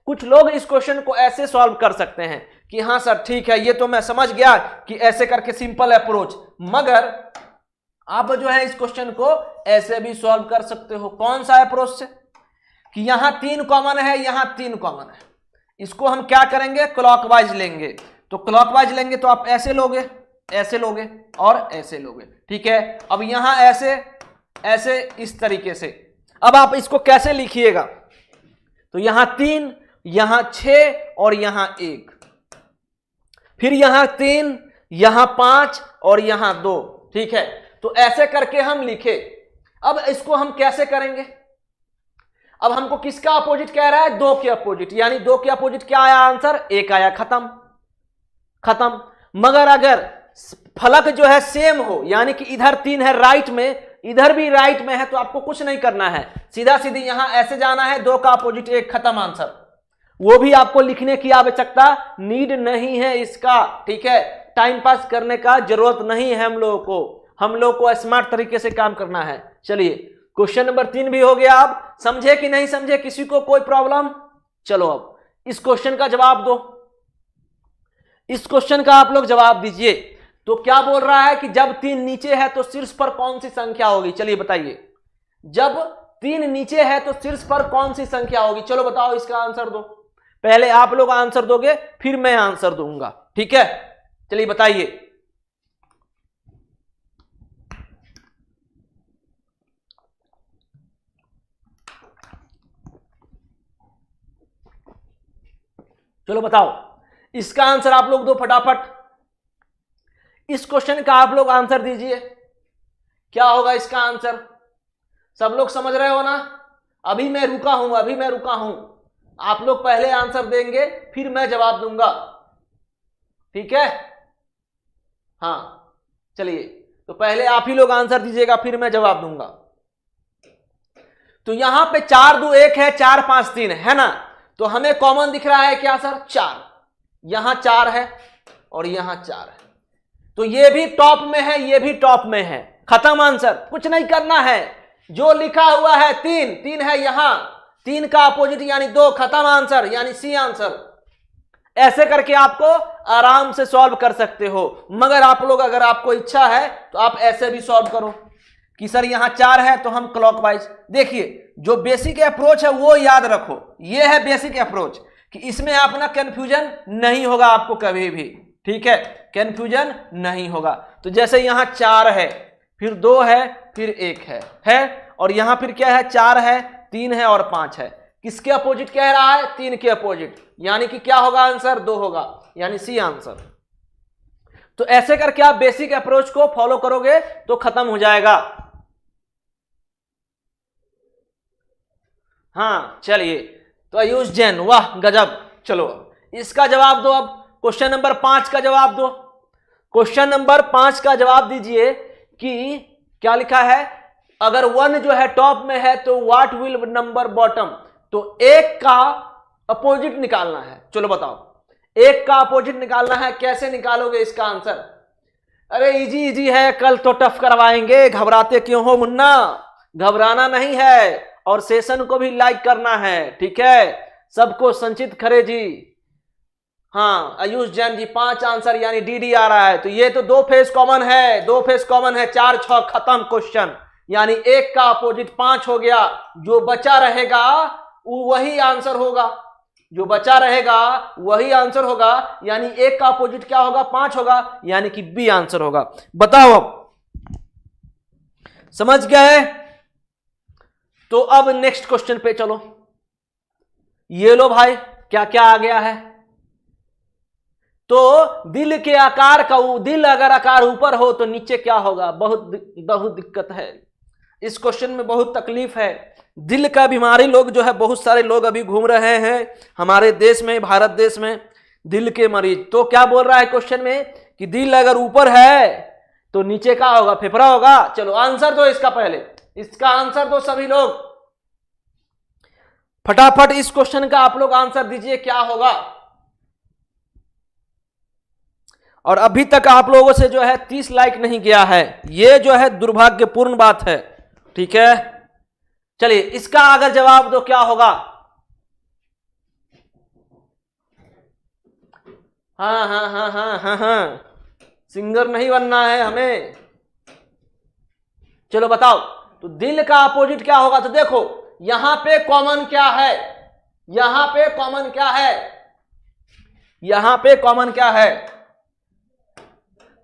Speaker 1: कुछ लोग इस क्वेश्चन को ऐसे सॉल्व कर सकते हैं कि हाँ सर ठीक है, ये तो मैं समझ गया कि ऐसे करके सिंपल अप्रोच, मगर आप जो है इस क्वेश्चन को ऐसे भी सॉल्व कर सकते हो। कौन सा अप्रोच से? कि यहां 3 कॉमन है, यहां 3 कॉमन है, इसको हम क्या करेंगे? क्लॉकवाइज लेंगे। तो क्लॉकवाइज लेंगे तो आप ऐसे लोगे और ऐसे लोगे। ठीक है, अब यहां ऐसे इस तरीके से। अब आप इसको कैसे लिखिएगा? तो यहां 3, यहां 6 और यहां 1, फिर यहां 3, यहां 5 और यहां 2। ठीक है, तो ऐसे करके हम लिखे। अब इसको हम कैसे करेंगे? अब हमको किसका अपोजिट कह रहा है? 2 के अपोजिट, यानी 2 के अपोजिट क्या आया? आंसर 1 आया, खत्म। मगर अगर फलक जो है सेम हो, यानी कि इधर 3 है राइट में, इधर भी राइट में है, तो आपको कुछ नहीं करना है, सीधा सीधी यहां ऐसे जाना है, 2 का अपोजिट 1, खत्म आंसर। वो भी आपको लिखने की आवश्यकता नीड नहीं है इसका। ठीक है, टाइम पास करने का जरूरत नहीं है हम लोग को स्मार्ट तरीके से काम करना है। चलिए क्वेश्चन नंबर 3 भी हो गया। आप समझे कि नहीं समझे? किसी को कोई प्रॉब्लम? चलो अब इस क्वेश्चन का जवाब दो, इस क्वेश्चन का आप लोग जवाब दीजिए। तो क्या बोल रहा है कि जब 3 नीचे है तो शीर्ष पर कौन सी संख्या होगी? चलिए बताइए, जब 3 नीचे है तो शीर्ष पर कौन सी संख्या होगी? चलो बताओ, इसका आंसर दो। पहले आप लोग आंसर दोगे, फिर मैं आंसर दूंगा। ठीक है, चलिए बताइए। चलो बताओ, इसका आंसर आप लोग दो फटाफट। इस क्वेश्चन का आप लोग आंसर दीजिए, क्या होगा इसका आंसर? सब लोग समझ रहे हो ना? अभी मैं रुका हूं, आप लोग पहले आंसर देंगे, फिर मैं जवाब दूंगा। ठीक है, हाँ चलिए, तो पहले आप ही लोग आंसर दीजिएगा, फिर मैं जवाब दूंगा। तो यहां पे 4 2 1 है, 4 5 3 है ना, तो हमें कॉमन दिख रहा है क्या सर? 4। यहां 4 है और यहां 4 है, तो ये भी टॉप में है, ये भी टॉप में है, खत्म आंसर। कुछ नहीं करना है, जो लिखा हुआ है 3 है, यहां 3 का अपोजिट यानी 2, खत्म आंसर, यानी सी आंसर। ऐसे करके आपको आराम से सॉल्व कर सकते हो। मगर आप लोग, अगर आपको इच्छा है तो आप ऐसे भी सॉल्व करो कि सर यहां 4 है तो हम क्लॉकवाइज। देखिए, जो बेसिक अप्रोच है वो याद रखो, ये है बेसिक अप्रोच कि इसमें अपना कंफ्यूजन नहीं होगा आपको कभी भी, ठीक है, कंफ्यूजन नहीं होगा। तो जैसे यहां 4 है, फिर 2 है, फिर 1 है, और यहां फिर क्या है, 4 है, 3 है और 5 है। किसके अपोजिट कह रहा है, 3 के अपोजिट, यानी कि क्या होगा आंसर, 2 होगा, यानी सी आंसर। तो ऐसे करके आप बेसिक अप्रोच को फॉलो करोगे तो खत्म हो जाएगा। हाँ चलिए, तो आयुष जैन, वाह गजब। चलो इसका जवाब दो, अब क्वेश्चन नंबर 5 का जवाब दो। क्वेश्चन नंबर 5 का जवाब दीजिए कि क्या लिखा है, अगर 1 जो है टॉप में है तो व्हाट विल नंबर बॉटम, तो 1 का अपोजिट निकालना है। चलो बताओ, 1 का अपोजिट निकालना है, कैसे निकालोगे इसका आंसर? अरे इजी इजी है, कल तो टफ करवाएंगे, घबराते क्यों हो मुन्ना, घबराना नहीं है, और सेशन को भी लाइक करना है, ठीक है, सबको संचित खरे जी। हाँ आयुष जैन जी 5 आंसर यानी डी आ रहा है। तो ये तो 2 फेस कॉमन है, 2 फेस कॉमन है, 4 6 खत्म क्वेश्चन, यानी 1 का अपोजिट 5 हो गया, जो बचा रहेगा वही आंसर होगा, जो बचा रहेगा वही आंसर होगा, यानी 1 का अपोजिट क्या होगा, 5 होगा, यानी कि बी आंसर होगा। बताओ अब समझ गए? तो अब नेक्स्ट क्वेश्चन पे चलो। ये लो भाई, क्या क्या आ गया है, तो दिल के आकार का, दिल अगर आकार ऊपर हो तो नीचे क्या होगा, बहुत दिक्कत है इस क्वेश्चन में, बहुत तकलीफ है। दिल का बीमारी लोग जो है, बहुत सारे लोग अभी घूम रहे हैं हमारे देश में, भारत देश में, दिल के मरीज। तो क्या बोल रहा है क्वेश्चन में कि दिल अगर ऊपर है तो नीचे क्या होगा, फेफड़ा होगा। चलो आंसर दो इसका, पहले इसका आंसर दो सभी लोग, फटाफट इस क्वेश्चन का आप लोग आंसर दीजिए, क्या होगा। और अभी तक आप लोगों से जो है 30 लाइक नहीं गया है, ये जो है दुर्भाग्यपूर्ण बात है, ठीक है। चलिए इसका अगर जवाब दो, क्या होगा। हाँ हाँ हाँ हाँ हाँ हाँ, सिंगर नहीं बनना है हमें। चलो बताओ, तो दिल का अपोजिट क्या होगा। तो देखो यहां पे कॉमन क्या है, यहां पे कॉमन क्या है, यहां पे कॉमन क्या है,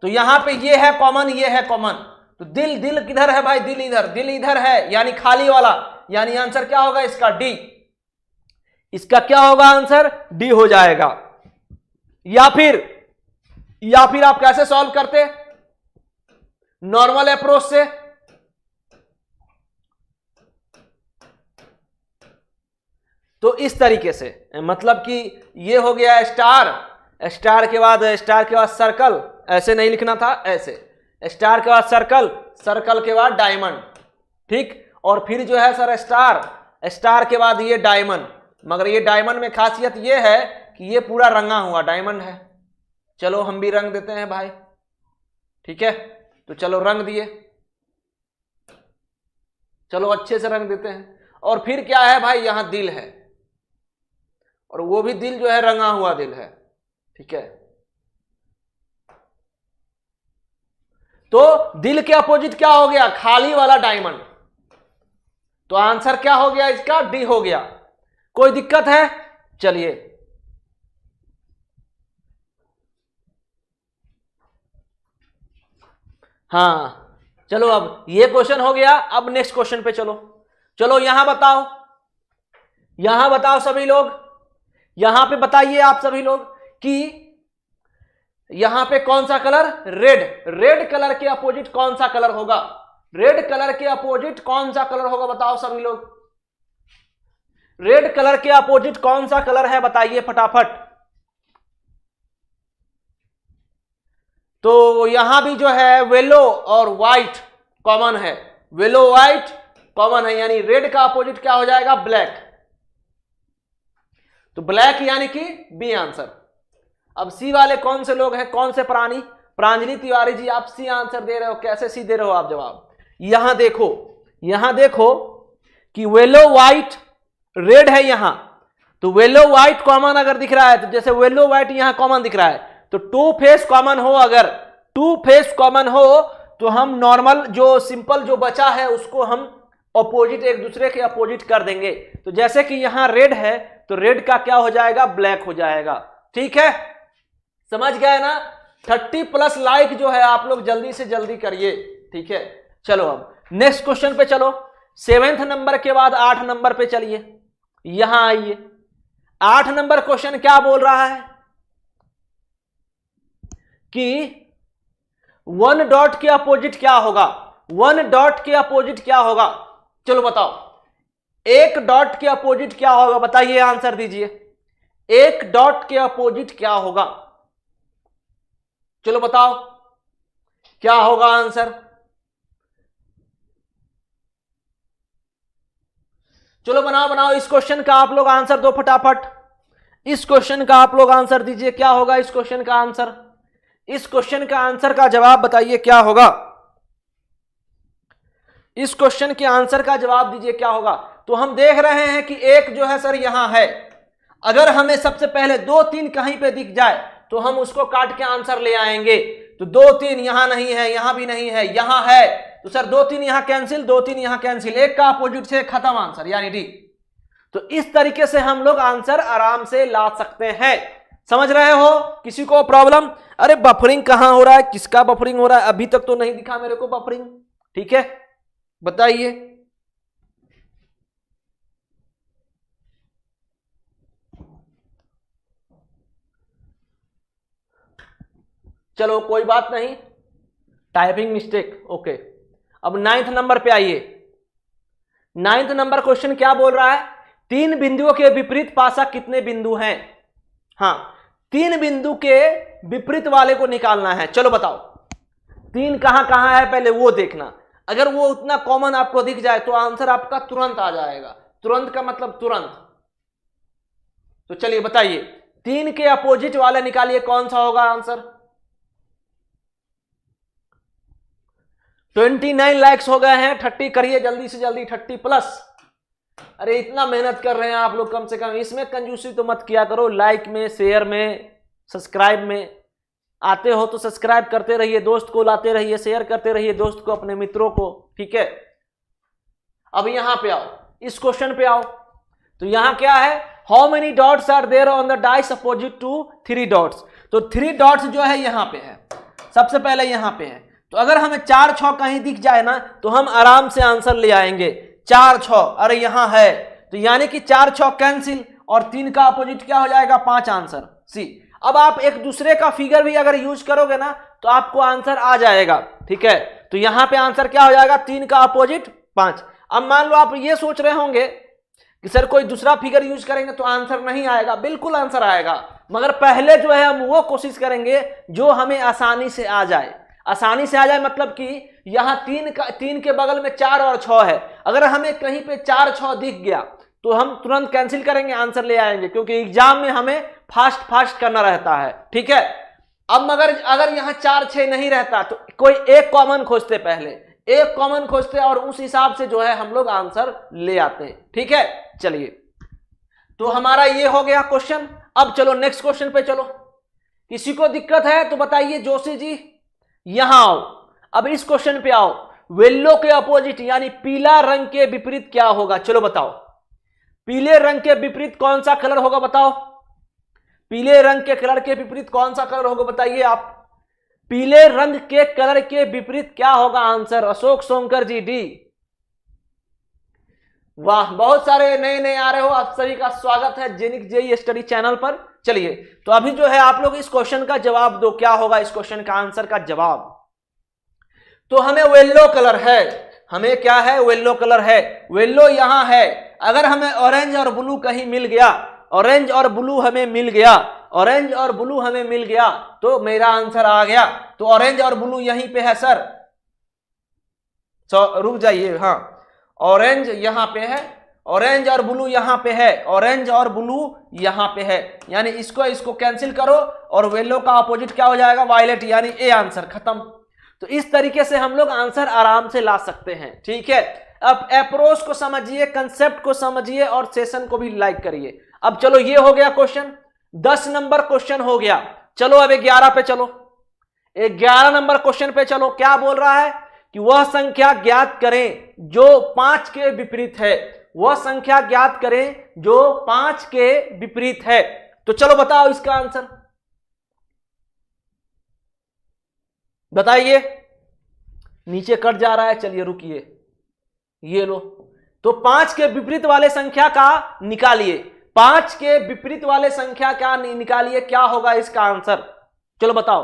Speaker 1: तो यहां पे ये है कॉमन, ये है कॉमन। तो दिल, दिल किधर है भाई, दिल इधर, दिल इधर है, यानी खाली वाला, यानी आंसर क्या होगा इसका, डी। इसका क्या होगा आंसर, डी हो जाएगा। या फिर आप कैसे सॉल्व करते, नॉर्मल अप्रोच से। तो इस तरीके से, मतलब कि ये हो गया स्टार, स्टार के बाद सर्कल, ऐसे नहीं लिखना था, ऐसे स्टार के बाद सर्कल, सर्कल के बाद डायमंड, ठीक। और फिर जो है सर स्टार, स्टार के बाद ये डायमंड, मगर ये डायमंड में खासियत ये है कि ये पूरा रंगा हुआ डायमंड है। चलो हम भी रंग देते हैं भाई, ठीक है, तो चलो रंग दिए, चलो अच्छे से रंग देते हैं। और फिर क्या है भाई, यहां दिल है, और वो भी दिल जो है रंगा हुआ दिल है, ठीक है। तो दिल के अपोजिट क्या हो गया, खाली वाला डायमंड। तो आंसर क्या हो गया इसका, डी हो गया। कोई दिक्कत है, चलिए हाँ चलो, अब ये क्वेश्चन हो गया। अब नेक्स्ट क्वेश्चन पे चलो। चलो यहां बताओ, यहां बताओ सभी लोग, यहां पे बताइए आप सभी लोग कि यहां पे कौन सा कलर, रेड, रेड कलर के अपोजिट कौन सा कलर होगा, रेड कलर के अपोजिट कौन सा कलर होगा, बताओ सभी लोग। रेड कलर के अपोजिट कौन सा कलर है, बताइए फटाफट। तो यहां भी जो है येलो और व्हाइट कॉमन है, येलो व्हाइट कॉमन है, यानी रेड का अपोजिट क्या हो जाएगा, ब्लैक। तो ब्लैक यानी कि बी आंसर। अब सी वाले कौन से लोग हैं, कौन से प्राणी, प्रांजलि तिवारी जी आप सी आंसर दे रहे हो, कैसे सी दे रहे हो आप जवाब। यहां देखो, यहां देखो कि येलो व्हाइट रेड है यहां, तो येलो व्हाइट कॉमन अगर दिख रहा है, तो जैसे येलो व्हाइट यहां कॉमन दिख रहा है, तो टू फेस कॉमन हो, अगर टू फेस कॉमन हो तो हम नॉर्मल जो सिंपल जो बचा है उसको हम अपोजिट, एक दूसरे के अपोजिट कर देंगे। तो जैसे कि यहां रेड है तो रेड का क्या हो जाएगा, ब्लैक हो जाएगा। ठीक है, समझ गए ना। 30+ लाइक जो है आप लोग जल्दी से जल्दी करिए। ठीक है, चलो अब नेक्स्ट क्वेश्चन पे चलो। 7th नंबर के बाद 8 नंबर पे चलिए, यहां आइए। 8 नंबर क्वेश्चन क्या बोल रहा है कि 1 डॉट के अपोजिट क्या होगा, 1 डॉट के अपोजिट क्या होगा, चलो बताओ। 1 डॉट के अपोजिट क्या होगा, बताइए, आंसर दीजिए। 1 डॉट के अपोजिट क्या होगा, चलो बताओ क्या होगा आंसर। चलो बनाओ बनाओ, इस क्वेश्चन का आप लोग आंसर दो फटाफट। इस क्वेश्चन का आप लोग आंसर दीजिए, क्या होगा इस क्वेश्चन का आंसर। इस क्वेश्चन का आंसर का जवाब बताइए क्या होगा। इस क्वेश्चन के आंसर का जवाब दीजिए क्या होगा। तो हम देख रहे हैं कि एक जो है सर यहां है, अगर हमें सबसे पहले 2 3 कहीं पे दिख जाए तो हम उसको काट के आंसर ले आएंगे। तो 2 3 यहां नहीं है, यहां भी नहीं है, यहां है, तो सर 2 3 यहां कैंसिल, 2 3 यहां कैंसिल, एक का अपोजिट से खत्म आंसर, यानी डी। तो इस तरीके से हम लोग आंसर आराम से ला सकते हैं। समझ रहे हो, किसी को प्रॉब्लम। अरे बफरिंग कहां हो रहा है, किसका बफरिंग हो रहा है, अभी तक तो नहीं दिखा मेरे को बफरिंग। ठीक है, बताइए। चलो कोई बात नहीं, टाइपिंग मिस्टेक, ओके। अब 9th नंबर पे आइए। 9th नंबर क्वेश्चन क्या बोल रहा है, 3 बिंदुओं के विपरीत पासा कितने बिंदु हैं। हाँ, 3 बिंदु के विपरीत वाले को निकालना है। चलो बताओ 3 कहां कहां है, पहले वो देखना। अगर वो उतना कॉमन आपको दिख जाए तो आंसर आपका तुरंत आ जाएगा। तुरंत का मतलब तुरंत। तो चलिए बताइए, 3 के अपोजिट वाले निकालिए, कौन सा होगा आंसर। 29 लाइक्स हो गए हैं, 30 करिए जल्दी से जल्दी, 30+। अरे इतना मेहनत कर रहे हैं आप लोग, कम से कम इसमें कंजूसी तो मत किया करो। लाइक में, शेयर में, सब्सक्राइब में आते हो तो सब्सक्राइब करते रहिए, दोस्त को लाते रहिए, शेयर करते रहिए दोस्त को, अपने मित्रों को। ठीक है, अब यहां पे आओ, इस क्वेश्चन पे आओ। तो यहां क्या है, how many dots are there on the dice opposite to 3 dots. तो 3 डॉट्स जो है यहां पे है, सबसे पहले यहां पे है। तो अगर हमें 4 6 कहीं दिख जाए ना तो हम आराम से आंसर ले आएंगे। 4 6, अरे यहां है, तो यानी कि 4 6 कैंसिल, और 3 का अपोजिट क्या हो जाएगा, 5 आंसर सी। अब आप एक दूसरे का फिगर भी अगर यूज करोगे ना तो आपको आंसर आ जाएगा। ठीक है, तो यहां पे आंसर क्या हो जाएगा, 3 का अपोजिट 5। अब मान लो आप ये सोच रहे होंगे कि सर कोई दूसरा फिगर यूज करेंगे तो आंसर नहीं आएगा। बिल्कुल आंसर आएगा, मगर पहले जो है हम वो कोशिश करेंगे जो हमें आसानी से आ जाए। आसानी से आ जाए मतलब कि यहां 3 के बगल में 4 और 6 है, अगर हमें कहीं पे 4 6 दिख गया तो हम तुरंत कैंसिल करेंगे, आंसर ले आएंगे, क्योंकि एग्जाम में हमें फास्ट करना रहता है। ठीक है, अब मगर अगर यहां 4 6 नहीं रहता तो कोई एक कॉमन खोजते, पहले एक कॉमन खोजते और उस हिसाब से जो है हम लोग आंसर ले आते हैं। ठीक है, चलिए, तो हमारा ये हो गया क्वेश्चन। अब चलो नेक्स्ट क्वेश्चन पे चलो। किसी को दिक्कत है तो बताइए, जोशी जी यहां आओ। अब इस क्वेश्चन पे आओ, येलो के अपोजिट यानी पीला रंग के विपरीत क्या होगा, चलो बताओ। पीले रंग के विपरीत कौन सा कलर होगा, बताओ। पीले रंग के कलर के विपरीत कौन सा कलर होगा, बताइए आप। पीले रंग के कलर के विपरीत क्या होगा आंसर, अशोक सोनकर जी, डी। वाह, बहुत सारे नए नए आ रहे हो, आप सभी का स्वागत है जेनिक जेई स्टडी चैनल पर। चलिए, तो अभी जो है आप लोग इस क्वेश्चन का जवाब दो, क्या होगा इस क्वेश्चन का आंसर का जवाब। तो हमें येलो कलर है, हमें क्या है, येलो कलर है, येलो यहां है। अगर हमें ऑरेंज और ब्लू कहीं मिल गया, ऑरेंज और ब्लू हमें मिल गया, ऑरेंज और ब्लू हमें मिल गया तो मेरा आंसर आ गया। तो ऑरेंज और ब्लू यहीं पे है सर, रुक जाइए, हाँ ऑरेंज यहां पे है, ऑरेंज और ब्लू यहां पे है, ऑरेंज और ब्लू यहां पे है, यानी इसको कैंसिल करो और येलो का अपोजिट क्या हो जाएगा, वायलेट, यानी ए आंसर, खत्म। तो इस तरीके से हम लोग आंसर आराम से ला सकते हैं। ठीक है, अब अप्रोच को समझिए, कंसेप्ट को समझिए और सेशन को भी लाइक करिए। अब चलो, ये हो गया क्वेश्चन, 10 नंबर क्वेश्चन हो गया। चलो अब 11 पे चलो। 11 नंबर क्वेश्चन पे चलो। क्या बोल रहा है कि वह संख्या ज्ञात करें जो 5 के विपरीत है। वह संख्या ज्ञात करें जो 5 के विपरीत है। तो चलो बताओ इसका आंसर, बताइए। नीचे कट जा रहा है, चलिए रुकिए, ये लो। तो 5 के विपरीत वाले संख्या का निकालिए, 5 के विपरीत वाले संख्या का निकालिए, क्या होगा इसका आंसर? चलो बताओ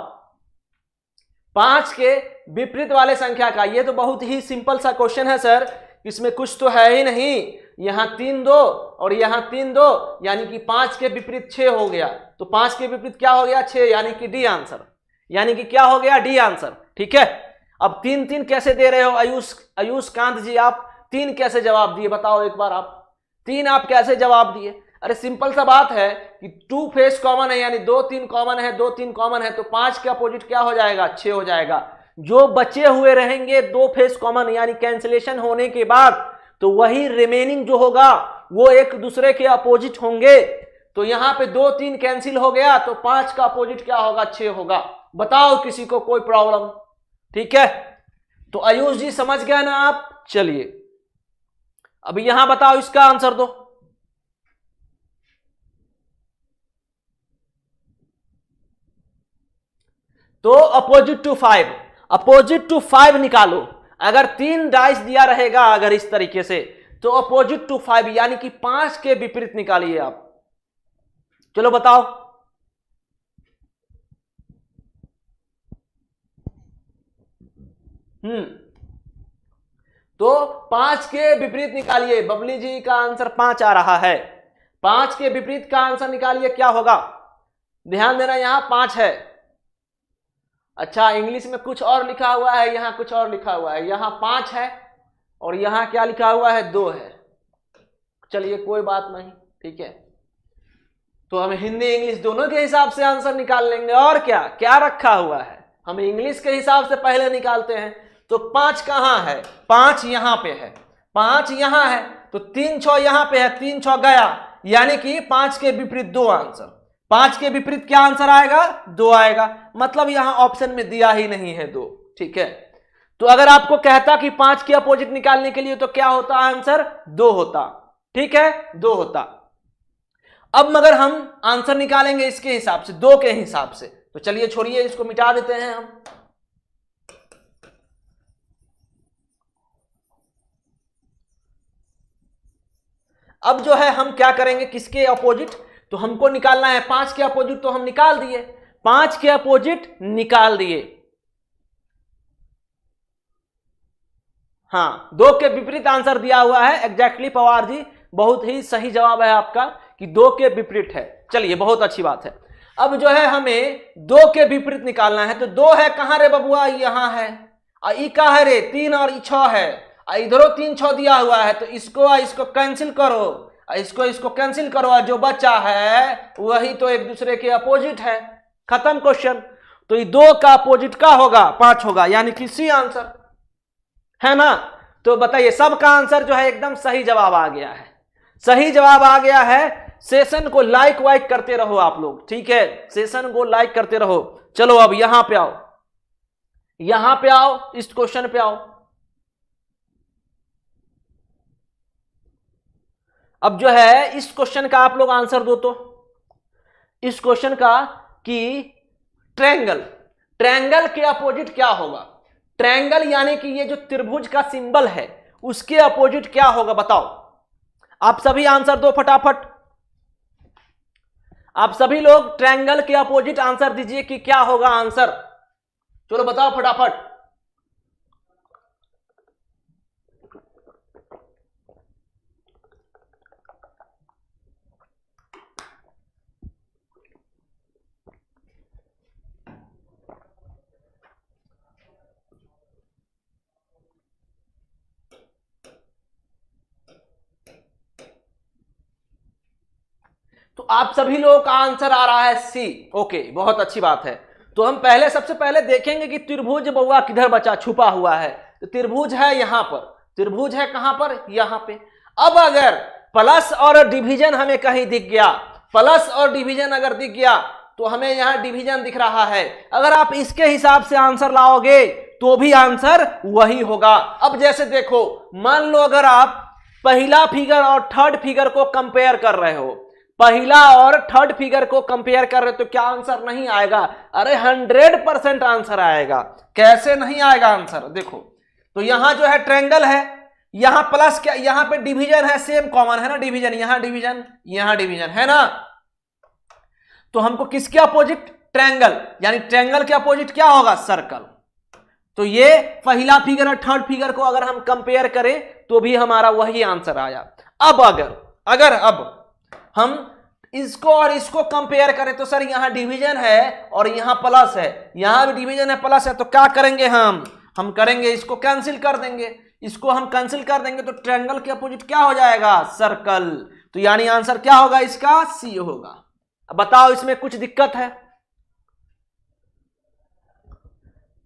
Speaker 1: 5 के विपरीत वाले संख्या का। ये तो बहुत ही सिंपल सा क्वेश्चन है सर, इसमें कुछ तो है ही नहीं। यहां 3 2 और यहां 3 2, यानी कि 5 के विपरीत 6 हो गया। तो 5 के विपरीत क्या हो गया? 6, यानी कि डी आंसर, यानी कि क्या हो गया? D answer. ठीक है, अब 3 3 कैसे दे रहे हो आयुष कांत जी? आप 3 कैसे जवाब दिए बताओ एक बार, आप 3 आप कैसे जवाब दिए? अरे सिंपल सा बात है कि 2 फेस कॉमन है, यानी 2 3 कॉमन है, 2 3 कॉमन है, तो 5 के अपोजिट क्या हो जाएगा? 6 हो जाएगा। जो बचे हुए रहेंगे 2 फेस कॉमन, यानी कैंसिलेशन होने के बाद, तो वही रिमेनिंग जो होगा वो एक दूसरे के अपोजिट होंगे। तो यहां पे 2 3 कैंसिल हो गया, तो 5 का अपोजिट क्या होगा? 6 होगा। बताओ किसी को कोई प्रॉब्लम? ठीक है, तो आयुष जी समझ गए ना आप? चलिए अभी यहां बताओ इसका आंसर दो। तो अपोजिट टू 5 निकालो। अगर 3 डाइस दिया रहेगा अगर इस तरीके से, तो अपोजिट टू 5 यानी कि 5 के विपरीत निकालिए आप। चलो बताओ। तो 5 के विपरीत निकालिए। बबली जी का आंसर 5 आ रहा है। 5 के विपरीत का आंसर निकालिए, क्या होगा? ध्यान देना, यहां 5 है। अच्छा, इंग्लिश में कुछ और लिखा हुआ है, यहां कुछ और लिखा हुआ है। यहां 5 है और यहां क्या लिखा हुआ है? 2 है। चलिए कोई बात नहीं, ठीक है। तो हम हिंदी इंग्लिश दोनों के हिसाब से आंसर निकाल लेंगे। और क्या क्या रखा हुआ है, हम इंग्लिश के हिसाब से पहले निकालते हैं। तो 5 कहां है? 5 यहां पे है, 5 यहां है, तो 3 6 यहां पे है, 3 6 गया, यानी कि 5 के विपरीत 2 आंसर। 5 के विपरीत क्या आंसर आएगा? 2 आएगा। मतलब यहां ऑप्शन में दिया ही नहीं है 2। ठीक है, तो अगर आपको कहता कि 5 के अपोजिट निकालने के लिए, तो क्या होता आंसर? 2 होता। ठीक है, 2 होता। अब मगर हम आंसर निकालेंगे इसके हिसाब से, 2 के हिसाब से। तो चलिए छोड़िए, इसको मिटा देते हैं हम। अब जो है हम क्या करेंगे, किसके अपोजिट? तो हमको निकालना है 5 के अपोजिट, तो हम निकाल दिए, 5 के अपोजिट निकाल दिए। हाँ, 2 के विपरीत आंसर दिया हुआ है। एग्जैक्टली पवार जी, बहुत ही सही जवाब है आपका कि 2 के विपरीत है। चलिए बहुत अच्छी बात है। अब जो है हमें 2 के विपरीत निकालना है। तो 2 है कहां रे बबुआ? यहां है। ई का है रे? 3 और 6 है। इधरों 3 6 दिया हुआ है, तो इसको कैंसिल करो, इसको कैंसिल करो, और जो बचा है वही तो एक दूसरे के अपोजिट है। खत्म क्वेश्चन। तो ये 2 का अपोजिट का होगा? 5 होगा, यानी कि सी आंसर है ना। तो बताइए, सबका आंसर जो है एकदम सही जवाब आ गया है, सही जवाब आ गया है। सेशन को लाइक वाइक करते रहो आप लोग, ठीक है, सेशन को लाइक करते रहो। चलो अब यहां पे आओ, यहां पे आओ, इस क्वेश्चन पे आओ। अब जो है इस क्वेश्चन का आप लोग आंसर दो। तो इस क्वेश्चन का कि ट्रायंगल के अपोजिट क्या होगा? ट्रायंगल यानी कि ये जो त्रिभुज का सिंबल है उसके अपोजिट क्या होगा? बताओ। आप सभी आंसर दो फटाफट। आप सभी लोग ट्रायंगल के अपोजिट आंसर दीजिए कि क्या होगा आंसर। चलो बताओ फटाफट। तो आप सभी लोगों का आंसर आ रहा है सी। ओके, बहुत अच्छी बात है। तो हम सबसे पहले देखेंगे कि त्रिभुज बउआ किधर बचा, छुपा हुआ है। तो त्रिभुज है यहां पर, त्रिभुज है कहां पर? यहां पे। अब अगर प्लस और डिवीजन हमें कहीं दिख गया, प्लस और डिवीजन अगर दिख गया, तो हमें यहां डिवीजन दिख रहा है। अगर आप इसके हिसाब से आंसर लाओगे तो भी आंसर वही होगा। अब जैसे देखो, मान लो अगर आप पहला फिगर और थर्ड फिगर को कंपेयर कर रहे हो, पहला और थर्ड फिगर को कंपेयर कर रहे हो, तो क्या आंसर नहीं आएगा? अरे 100% आंसर आएगा। कैसे नहीं आएगा आंसर? देखो, तो यहां जो है ट्रायंगल है, यहां प्लस क्या, यहां पे डिवीजन है, सेम कॉमन है ना डिवीजन, यहां डिवीजन है ना। तो हमको किसके अपोजिट? ट्रायंगल, यानी ट्रायंगल के अपोजिट क्या होगा? सर्कल। तो ये पहला फिगर और थर्ड फिगर को अगर हम कंपेयर करें तो भी हमारा वही आंसर आया। अब अगर हम इसको और इसको कंपेयर करें तो सर यहां डिवीजन है और यहां प्लस है, यहां भी डिवीजन है प्लस है, तो क्या करेंगे हम करेंगे इसको कैंसिल कर देंगे, इसको हम कैंसिल कर देंगे तो ट्रायंगल के अपोजिट क्या हो जाएगा? सर्कल। तो यानी आंसर क्या होगा इसका? सी होगा। अब बताओ इसमें कुछ दिक्कत है?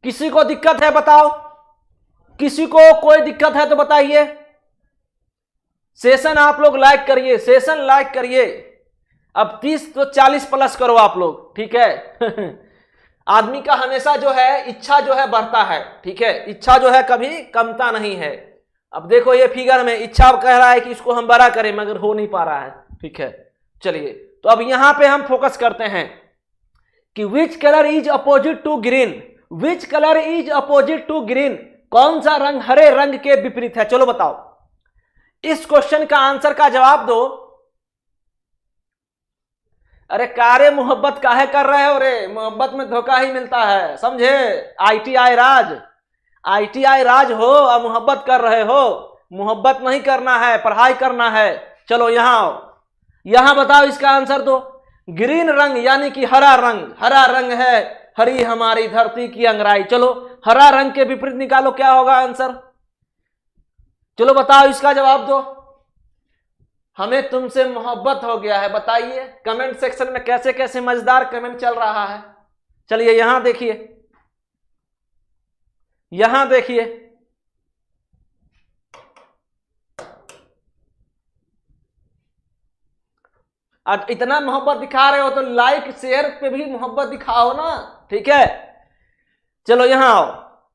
Speaker 1: किसी को दिक्कत है बताओ? किसी को कोई दिक्कत है तो बताइए। सेशन आप लोग लाइक करिए, सेशन लाइक करिए। अब 30 तो 40 प्लस करो आप लोग, ठीक है? आदमी का हमेशा जो है इच्छा जो है बढ़ता है, ठीक है? इच्छा जो है कभी कमता नहीं है। अब देखो ये फिगर में इच्छा कह रहा है कि इसको हम बड़ा करें, मगर हो नहीं पा रहा है, ठीक है? चलिए, तो अब यहां पे हम फोकस करते हैं कि which colour is opposite to green, which colour is opposite to green, कौन सा रंग हरे रंग के विपरीत है? चलो बताओ, इस क्वेश्चन का आंसर का जवाब दो। अरे कारे मोहब्बत काहे कर रहे हो रे? मोहब्बत में धोखा ही मिलता है, समझे? आईटीआई राज हो और मोहब्बत कर रहे हो। मोहब्बत नहीं करना है, पढ़ाई करना है। चलो यहां आओ, यहां बताओ इसका आंसर दो। ग्रीन रंग यानी कि हरा रंग है, हरी हमारी धरती की अंगराई। चलो हरा रंग के विपरीत निकालो, क्या होगा आंसर? चलो बताओ, इसका जवाब दो। हमें तुमसे मोहब्बत हो गया है, बताइए कमेंट सेक्शन में कैसे कैसे मजेदार कमेंट चल रहा है। चलिए यहां देखिए, यहां देखिए, आज इतना मोहब्बत दिखा रहे हो तो लाइक शेयर पे भी मोहब्बत दिखाओ ना, ठीक है? चलो यहां आओ,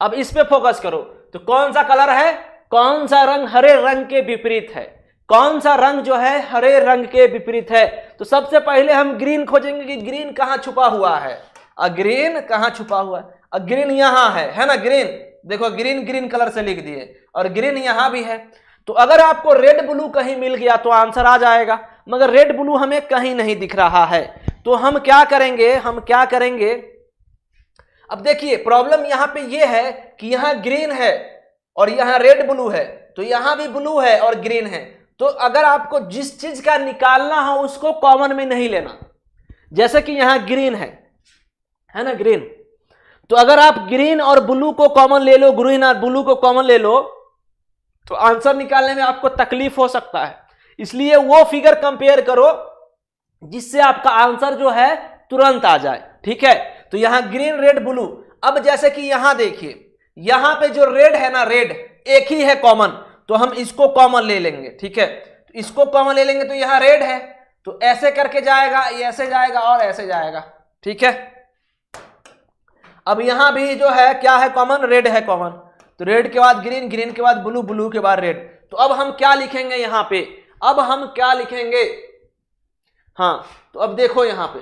Speaker 1: अब इस पे फोकस करो। तो कौन सा कलर है, कौन सा रंग हरे रंग के विपरीत है? कौन सा रंग जो है हरे रंग के विपरीत है? तो सबसे पहले हम ग्रीन खोजेंगे कि ग्रीन कहां छुपा हुआ है। ग्रीन कहां छुपा हुआ है? ग्रीन यहां है ना? ग्रीन देखो, ग्रीन कलर से लिख दिए, और ग्रीन यहां भी है। तो अगर आपको रेड ब्लू कहीं मिल गया तो आंसर आ जाएगा, मगर रेड ब्लू हमें कहीं नहीं दिख रहा है। तो हम क्या करेंगे? अब देखिए प्रॉब्लम यहां पे ये है कि यहां ग्रीन है और यहां रेड ब्लू है, तो यहां भी ब्लू है और ग्रीन है। तो अगर आपको जिस चीज का निकालना हो उसको कॉमन में नहीं लेना। जैसे कि यहां ग्रीन है ना, ग्रीन। तो अगर आप ग्रीन और ब्लू को कॉमन ले लो, ग्रीन और ब्लू को कॉमन ले लो, तो आंसर निकालने में आपको तकलीफ हो सकता है। इसलिए वो फिगर कंपेयर करो जिससे आपका आंसर जो है तुरंत आ जाए, ठीक है? तो यहां ग्रीन रेड ब्लू। अब जैसे कि यहां देखिए, यहां पे जो रेड है ना, रेड एक ही है कॉमन, तो हम इसको कॉमन ले लेंगे, ठीक है? तो इसको कॉमन ले लेंगे तो यहां रेड है, तो ऐसे करके जाएगा, ऐसे जाएगा और ऐसे जाएगा, ठीक है? अब यहां भी जो है क्या है कॉमन? रेड है कॉमन। तो रेड के बाद ग्रीन, ग्रीन के बाद ब्लू, ब्लू के बाद रेड। तो अब हम क्या लिखेंगे यहां पे? अब हम क्या लिखेंगे? हाँ, तो अब देखो यहां पे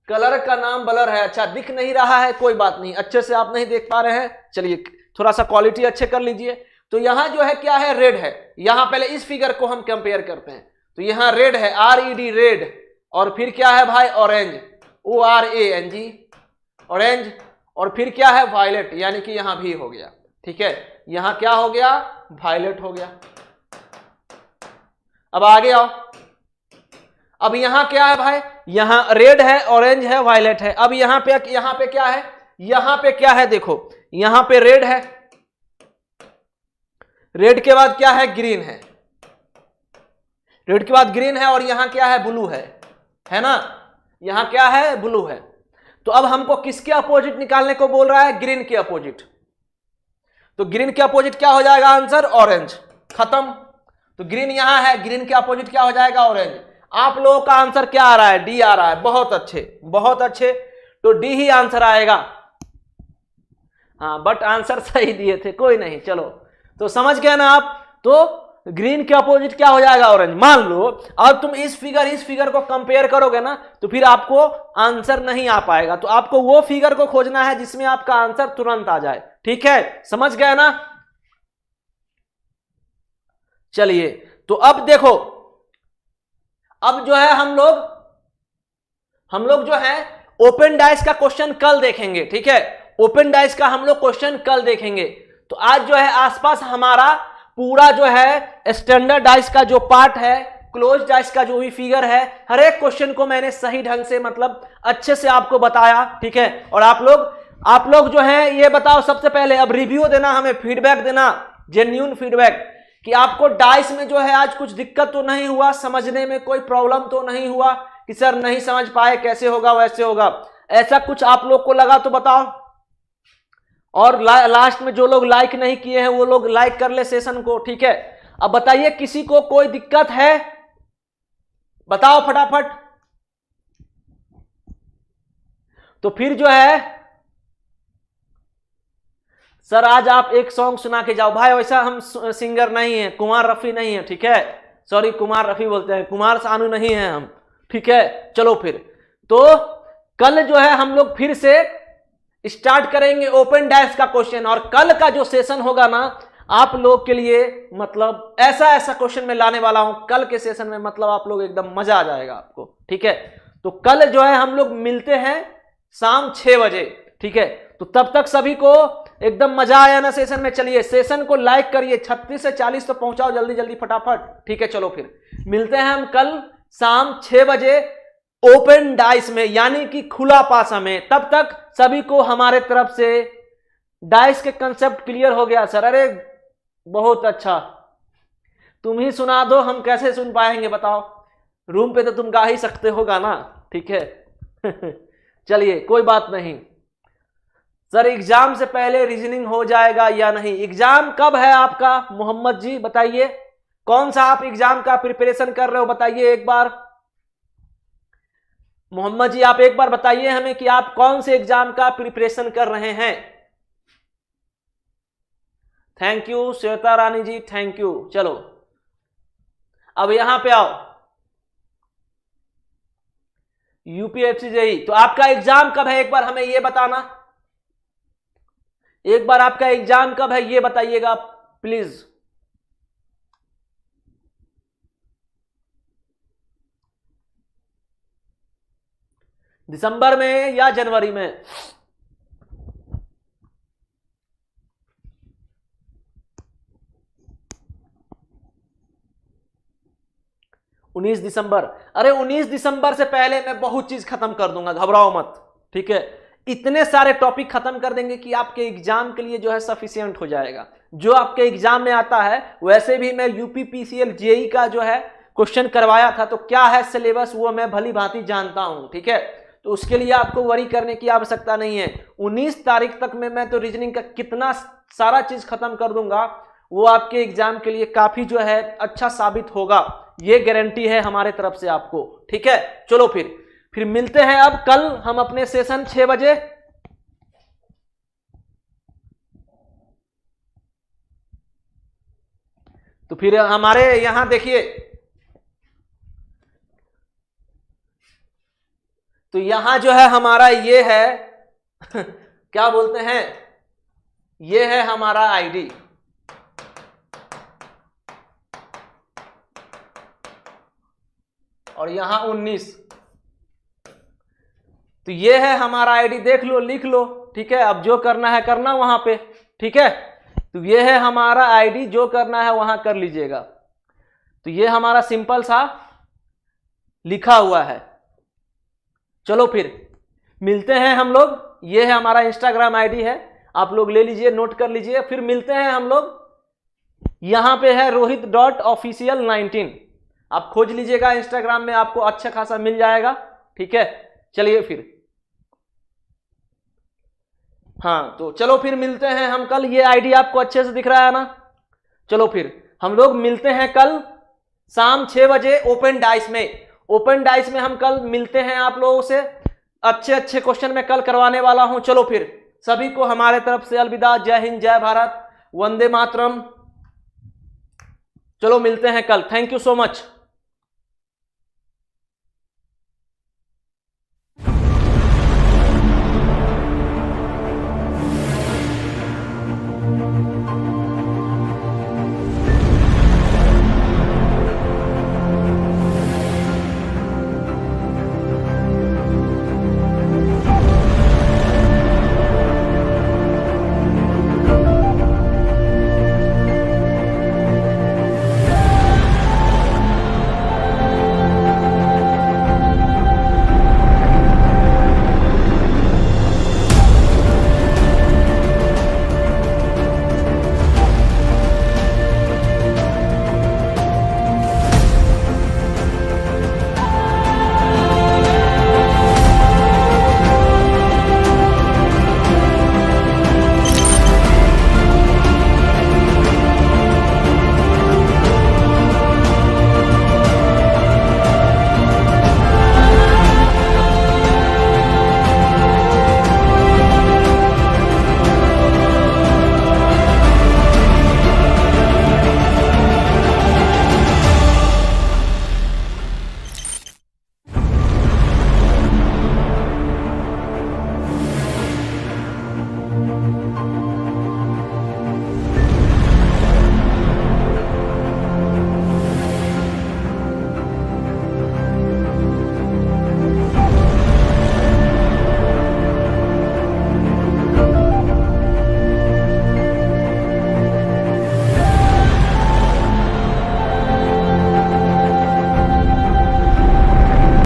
Speaker 1: कलर का नाम ब्लर है, अच्छा दिख नहीं रहा है, कोई बात नहीं, अच्छे से आप नहीं देख पा रहे हैं, चलिए थोड़ा सा क्वालिटी अच्छे कर लीजिए। तो यहां जो है क्या है? रेड है। यहां पहले इस फिगर को हम कंपेयर करते हैं, तो यहां रेड है, RED रेड, और फिर क्या है भाई? ऑरेंज, ORANG ऑरेंज, और फिर क्या है? वायलेट, यानी कि यहां भी हो गया, ठीक है? यहां क्या हो गया? वायलेट हो गया। अब आगे आओ, अब यहां क्या है भाई? यहां रेड है, ऑरेंज है, वायलेट है। अब यहां पे क्या है? यहां पे क्या है? देखो यहां पे रेड है, रेड के बाद क्या है? ग्रीन है, रेड के बाद ग्रीन है, और यहां क्या है? ब्लू है ना? यहां क्या है? ब्लू है। तो अब हमको किसके अपोजिट निकालने को बोल रहा है? ग्रीन के अपोजिट। तो ग्रीन के अपोजिट क्या हो जाएगा आंसर? ऑरेंज। खत्म। तो ग्रीन यहां है, ग्रीन के अपोजिट क्या हो जाएगा? ऑरेंज। आप लोगों का आंसर क्या आ रहा है? डी आ रहा है। बहुत अच्छे, बहुत अच्छे। तो डी ही आंसर आएगा। हाँ, बट आंसर सही दिए थे, कोई नहीं, चलो तो समझ गए ना आप? तो ग्रीन के अपोजिट क्या हो जाएगा? ऑरेंज। मान लो अब तुम इस फिगर को कंपेयर करोगे ना, तो फिर आपको आंसर नहीं आ पाएगा। तो आपको वो फिगर को खोजना है जिसमें आपका आंसर तुरंत आ जाए। ठीक है, समझ गए ना? चलिए, तो अब देखो, अब जो है हम लोग जो है ओपन डाइस का क्वेश्चन कल देखेंगे। ठीक है, ओपन डाइस का हम लोग क्वेश्चन कल देखेंगे। तो आज जो है आसपास हमारा पूरा जो है स्टैंडर्ड डाइस का जो पार्ट है, क्लोज डाइस का जो भी फिगर है, हर एक क्वेश्चन को मैंने सही ढंग से मतलब अच्छे से आपको बताया। ठीक है, और आप लोग जो है ये बताओ, सबसे पहले अब रिव्यू देना, हमें फीडबैक देना, जेन्युइन फीडबैक, कि आपको डाइस में जो है आज कुछ दिक्कत तो नहीं हुआ, समझने में कोई प्रॉब्लम तो नहीं हुआ कि सर नहीं समझ पाए, कैसे होगा वैसे होगा, ऐसा कुछ आप लोग को लगा तो बताओ। और लास्ट में जो लोग लाइक नहीं किए हैं वो लोग लाइक कर ले सेशन को। ठीक है, अब बताइए किसी को कोई दिक्कत है? बताओ फटाफट। तो फिर जो है सर आज आप एक सॉन्ग सुना के जाओ। भाई वैसा हम सिंगर नहीं है, कुमार रफी नहीं है। ठीक है, सॉरी कुमार रफी बोलते हैं, कुमार सानू नहीं है हम। ठीक है, चलो फिर तो कल जो है हम लोग फिर से स्टार्ट करेंगे ओपन डाइस का क्वेश्चन। और कल का जो सेशन होगा ना, आप लोग के लिए मतलब ऐसा क्वेश्चन मैं लाने वाला हूं कल के सेशन में, मतलब आप लोग एकदम मजा आ जाएगा आपको। ठीक है, तो कल जो है हम लोग मिलते हैं शाम 6 बजे। ठीक है, तो तब तक सभी को एकदम मजा आया ना सेशन में? चलिए सेशन को लाइक करिए, 36 से 40 तो पहुंचाओ जल्दी जल्दी फटाफट। ठीक है, चलो फिर मिलते हैं हम कल शाम 6 बजे ओपन डाइस में, यानी कि खुला पासा में। तब तक सभी को हमारे तरफ से डाइस के कंसेप्ट क्लियर हो गया सर? अरे बहुत अच्छा, तुम ही सुना दो, हम कैसे सुन पाएंगे बताओ? रूम पे तो तुम गा ही सकते हो गाना। ठीक है चलिए कोई बात नहीं। सर एग्जाम से पहले रीजनिंग हो जाएगा या नहीं? एग्जाम कब है आपका मोहम्मद जी बताइए, कौन सा आप एग्जाम का प्रिपरेशन कर रहे हो बताइए एक बार। मोहम्मद जी आप एक बार बताइए हमें कि आप कौन से एग्जाम का प्रिपरेशन कर रहे हैं। Thank you Shweta Rani ji, thank you. चलो अब यहां पे आओ, यूपीएससी जेई, तो आपका एग्जाम कब है एक बार हमें ये बताना। एक बार आपका एग्जाम कब है ये बताइएगा प्लीज। दिसंबर में या जनवरी में? उन्नीस दिसंबर। अरे 19 दिसंबर से पहले मैं बहुत चीज खत्म कर दूंगा, घबराओ मत। ठीक है, इतने सारे टॉपिक खत्म कर देंगे कि आपके एग्जाम के लिए जो है सफिशिएंट हो जाएगा। जो आपके एग्जाम में आता है, वैसे भी मैं यूपीपीसीएल जेई का जो है क्वेश्चन करवाया था, तो क्या है सिलेबस वो मैं भली भांति जानता हूं। ठीक है, तो उसके लिए आपको वरी करने की आवश्यकता नहीं है। 19 तारीख तक में मैं तो रीजनिंग का कितना सारा चीज खत्म कर दूंगा, वो आपके एग्जाम के लिए काफी जो है अच्छा साबित होगा, ये गारंटी है हमारे तरफ से आपको। ठीक है, चलो फिर मिलते हैं अब कल हम अपने सेशन 6 बजे। तो फिर हमारे यहां देखिए, तो यहां जो है हमारा ये है क्या बोलते हैं, ये है हमारा आईडी। और यहां 19, तो ये है हमारा आईडी, देख लो लिख लो। ठीक है, अब जो करना है करना वहां पे। ठीक है, तो ये है हमारा आईडी, जो करना है वहां कर लीजिएगा। तो ये हमारा सिंपल सा लिखा हुआ है। चलो फिर मिलते हैं हम लोग, ये है हमारा इंस्टाग्राम आईडी है, आप लोग ले लीजिए, नोट कर लीजिए। फिर मिलते हैं हम लोग, यहां पे है rohit.official19, आप खोज लीजिएगा इंस्टाग्राम में, आपको अच्छा खासा मिल जाएगा। ठीक है, चलिए फिर, हाँ तो चलो फिर मिलते हैं हम कल। ये आईडी आपको अच्छे से दिख रहा है ना? चलो फिर हम लोग मिलते हैं कल शाम 6 बजे ओपन डाइस में। ओपन डाइस में हम कल मिलते हैं आप लोगों से, अच्छे क्वेश्चन मैं कल करवाने वाला हूं। चलो फिर सभी को हमारे तरफ से अलविदा, जय हिंद, जय भारत, वंदे मातरम। चलो मिलते हैं कल। Thank you so much.